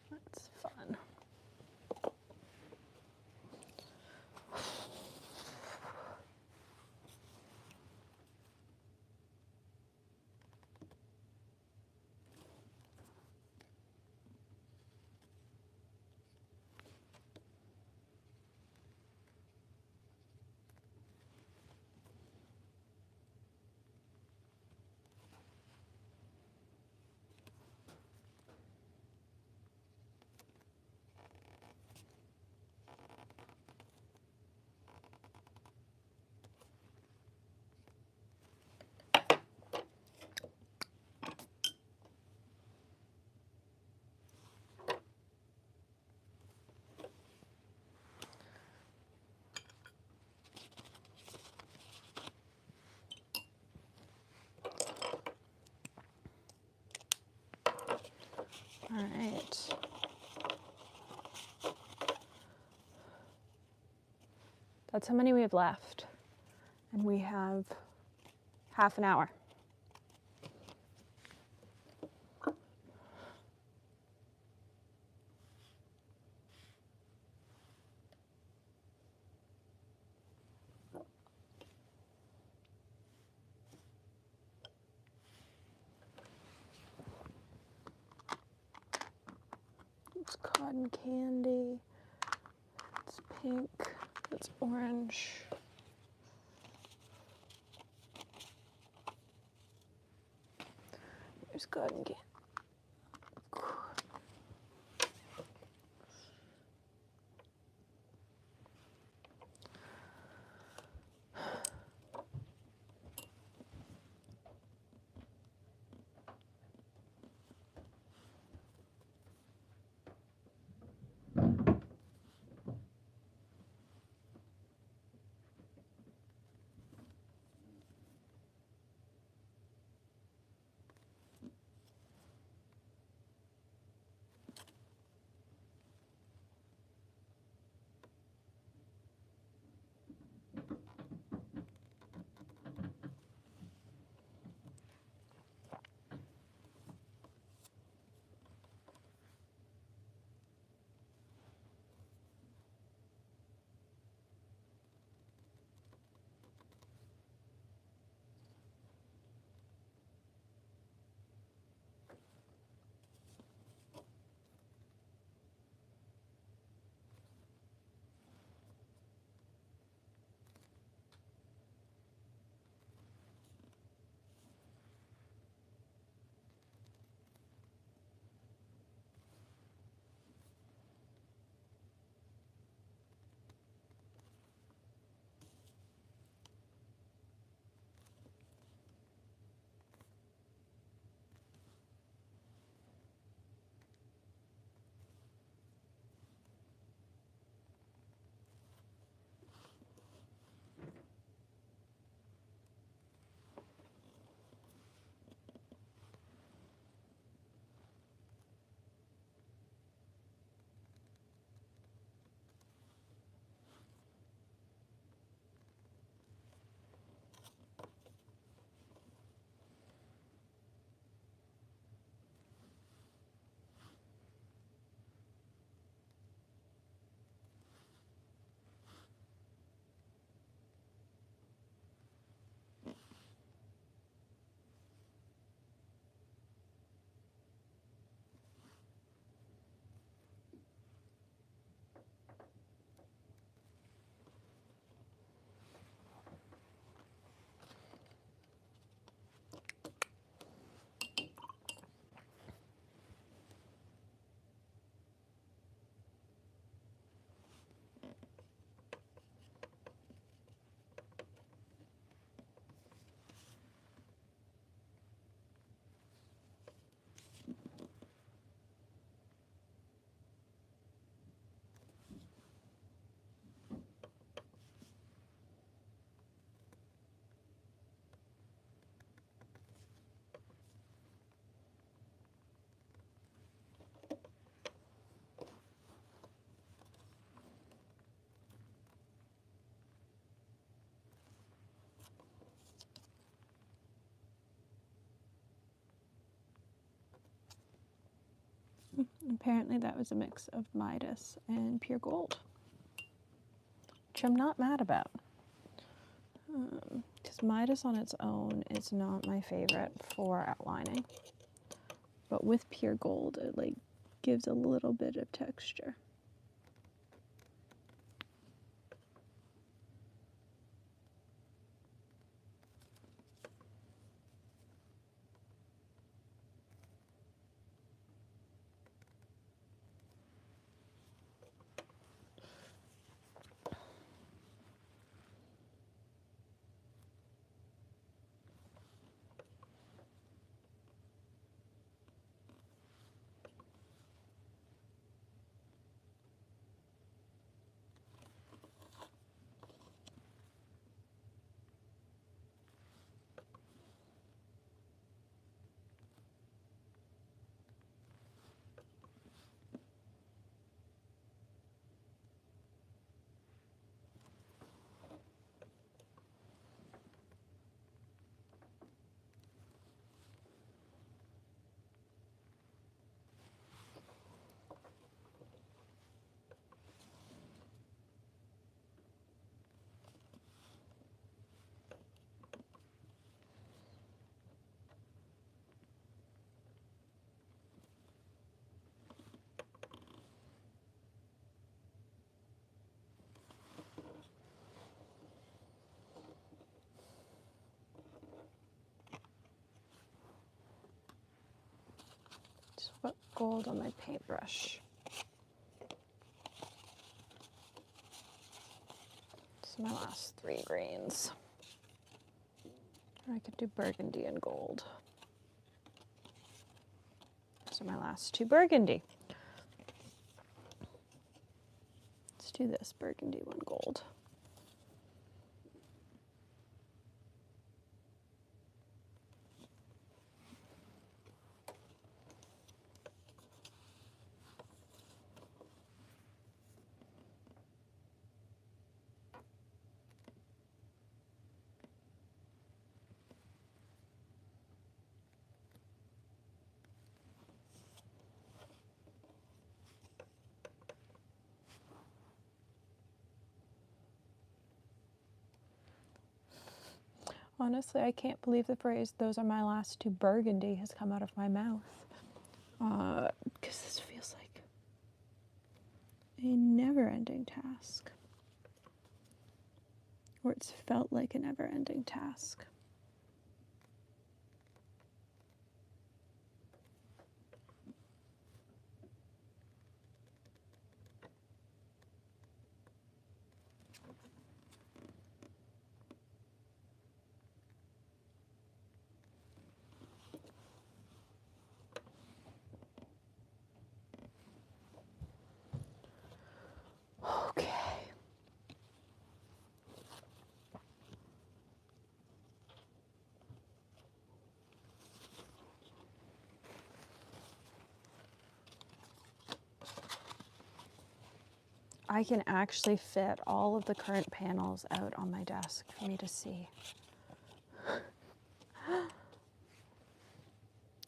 That's fun. All right. That's how many we have left. And we have half an hour. It's cotton candy. It's pink. It's orange. There's cotton candy. Apparently that was a mix of Midas and pure gold, which I'm not mad about. Because Midas on its own is not my favorite for outlining. But with pure gold, it like gives a little bit of texture. gold on my paintbrush. So my last 3 greens. Or I could do burgundy and gold. So my last 2 burgundy. Let's do this, burgundy, 1 gold. Honestly, I can't believe the phrase, "those are my last 2 burgundy," has come out of my mouth. Because this feels like a never-ending task. Or it's felt like a never-ending task. Okay. I can actually fit all of the current panels out on my desk for me to see.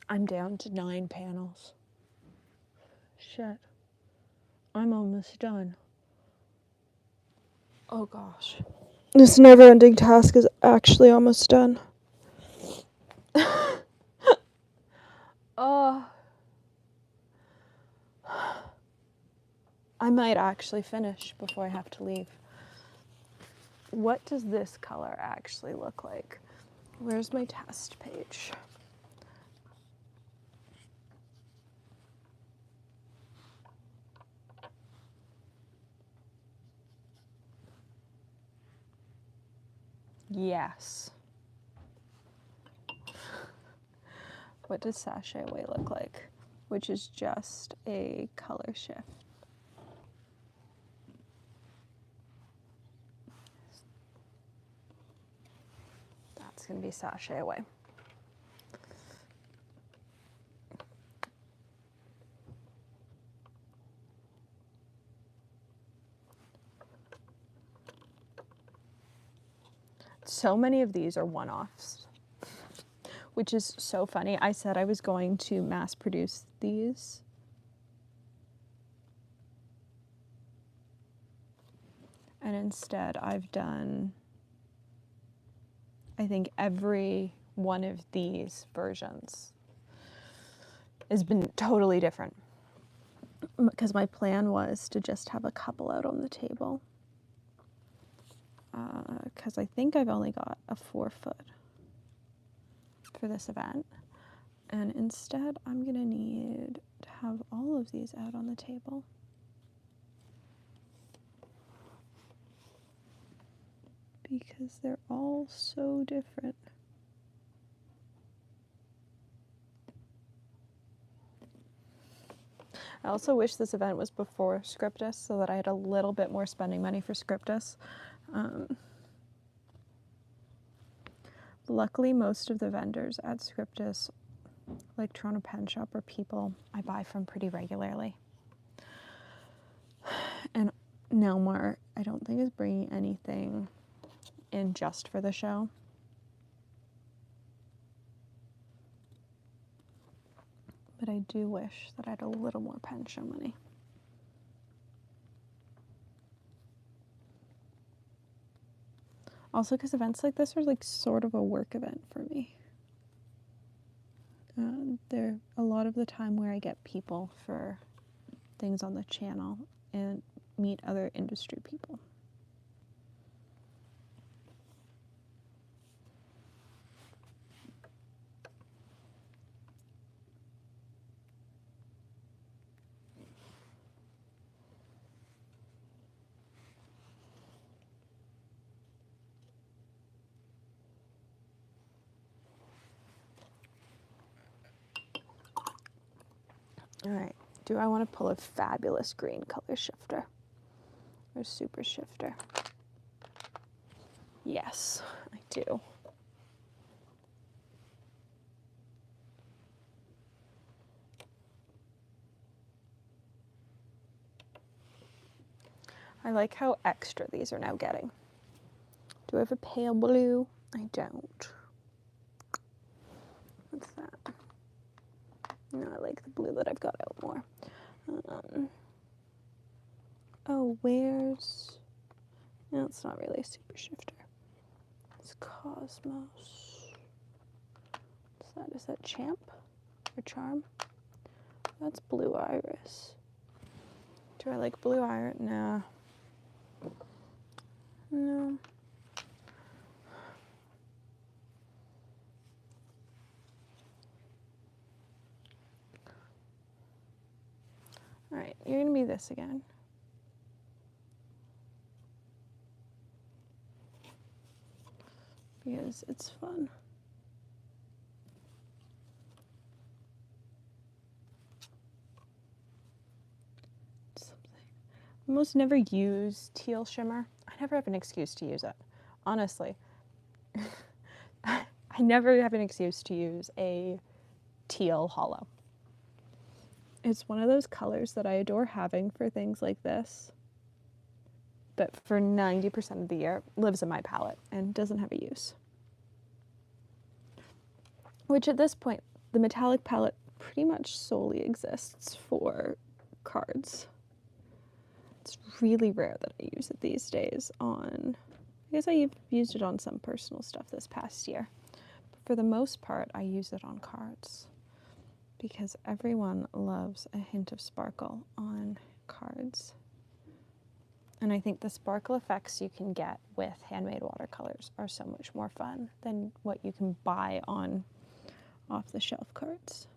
I'm down to 9 panels. Shit. I'm almost done. Oh gosh. This never-ending task is actually almost done. Oh. I might actually finish before I have to leave. What does this color actually look like? Where's my test page? Yes. What does sachet away look like? Which is just a color shift. That's going to be sachet away. So many of these are one-offs, which is so funny. I said I was going to mass produce these. And instead I've done, I think every one of these versions has been totally different. Because my plan was to just have a couple out on the table. Because I think I've only got a 4-foot for this event. And instead, I'm going to need to have all of these out on the table. Because they're all so different. I also wish this event was before Scriptus so that I had a little bit more spending money for Scriptus. Luckily, most of the vendors at Scriptus, like Toronto Pen Shop, are people I buy from pretty regularly. And Nelmar, I don't think is bringing anything in just for the show. But I do wish that I had a little more pen show money. Also, because events like this are like sort of a work event for me. They're a lot of the time where I get people for things on the channel and meet other industry people. All right, do I want to pull a fabulous green color shifter or super shifter? Yes, I do. I like how extra these are now getting. Do I have a pale blue? I don't. What's that? No, I like the blue that I've got out more. Oh, where's... No, it's not really a super shifter. It's Cosmos. What's that? Is that Champ or Charm? That's Blue Iris. Do I like Blue Iris? Nah. No. Alright, you're gonna be this again. Because it's fun. I almost never use teal shimmer. I never have an excuse to use it. Honestly. I never have an excuse to use a teal hollow. It's one of those colors that I adore having for things like this. But for 90% of the year, lives in my palette and doesn't have a use. Which at this point, the metallic palette pretty much solely exists for cards. It's really rare that I use it these days on, I guess I've used it on some personal stuff this past year. But for the most part, I use it on cards because everyone loves a hint of sparkle on cards. And I think the sparkle effects you can get with handmade watercolors are so much more fun than what you can buy on off-the-shelf cards.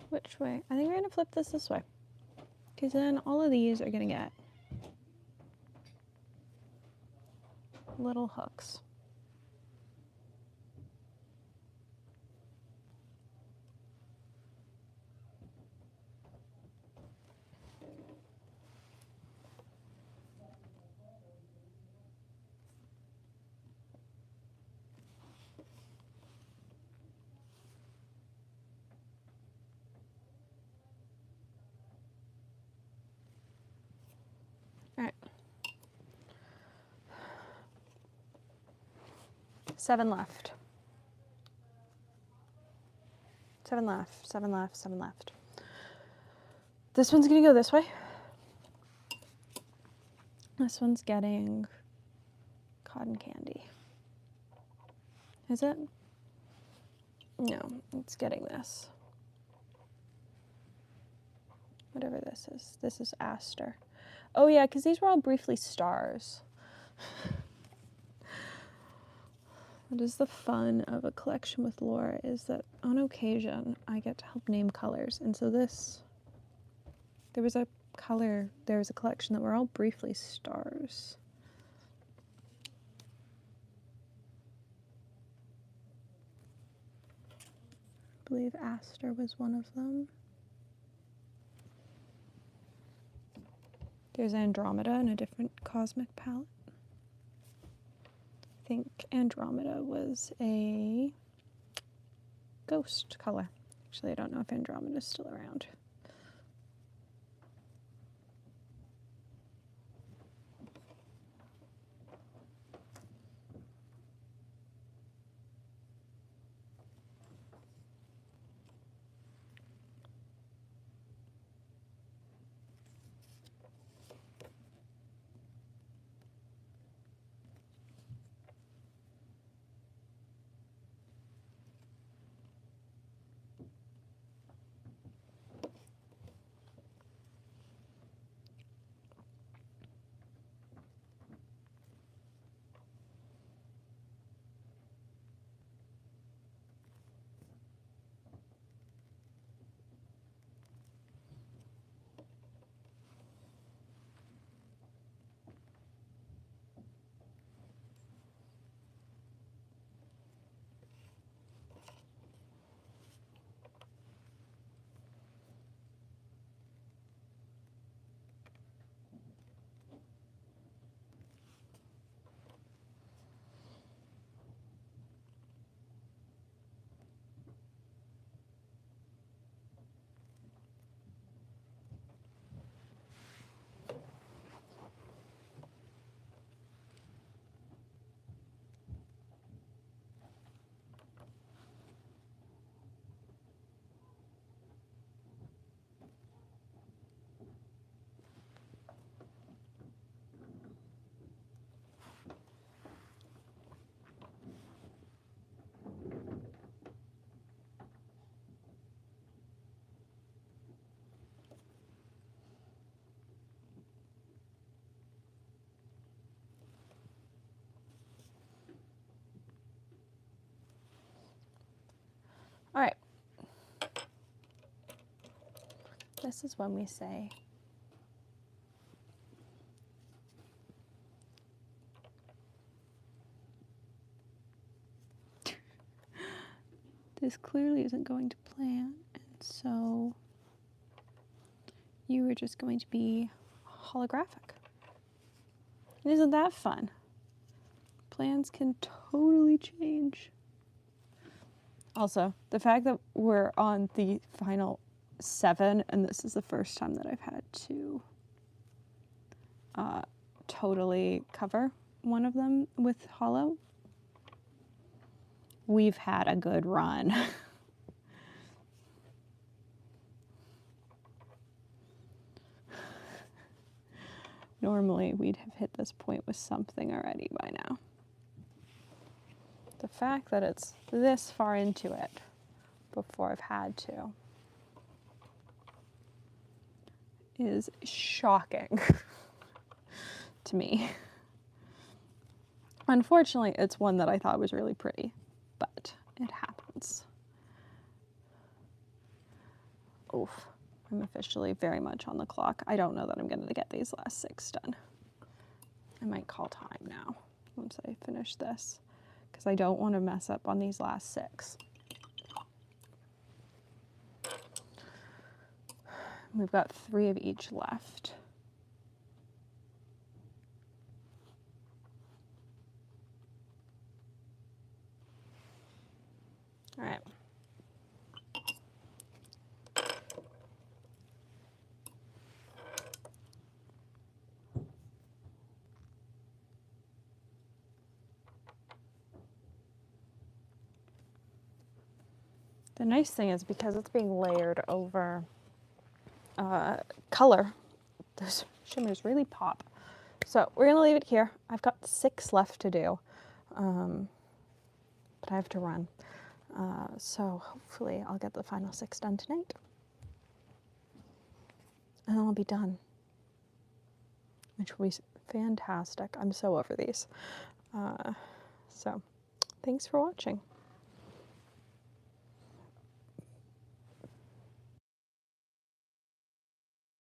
Which way? I think we're gonna flip this way. Because then all of these are gonna get little hooks. All right. 7 left. 7 left, 7 left, 7 left. This one's gonna go this way. This one's getting cotton candy. Is it? No, it's getting this. Whatever this is. This is Aster. Oh yeah, because these were all briefly stars. That is the fun of a collection with Laura, is that on occasion I get to help name colors. And so this, there was a collection that were all briefly stars. I believe Aster was one of them. There's Andromeda in a different cosmic palette. I think Andromeda was a ghost color. Actually, I don't know if Andromeda is still around. All right. This is when we say this clearly isn't going to plan, and so you are just going to be holographic. And isn't that fun? Plans can totally change. Also, the fact that we're on the final 7, and this is the first time that I've had to totally cover one of them with holo. We've had a good run. Normally, we'd have hit this point with something already by now. The fact that it's this far into it before I've had to is shocking to me. Unfortunately, it's one that I thought was really pretty, but it happens. Oof, I'm officially very much on the clock. I don't know that I'm going to get these last 6 done. I might call time now once I finish this, because I don't want to mess up on these last 6. We've got 3 of each left. All right. The nice thing is because it's being layered over color, those shimmers really pop. So we're gonna leave it here. I've got 6 left to do, but I have to run. So hopefully I'll get the final 6 done tonight. And then I'll be done, which will be fantastic. I'm so over these. So thanks for watching.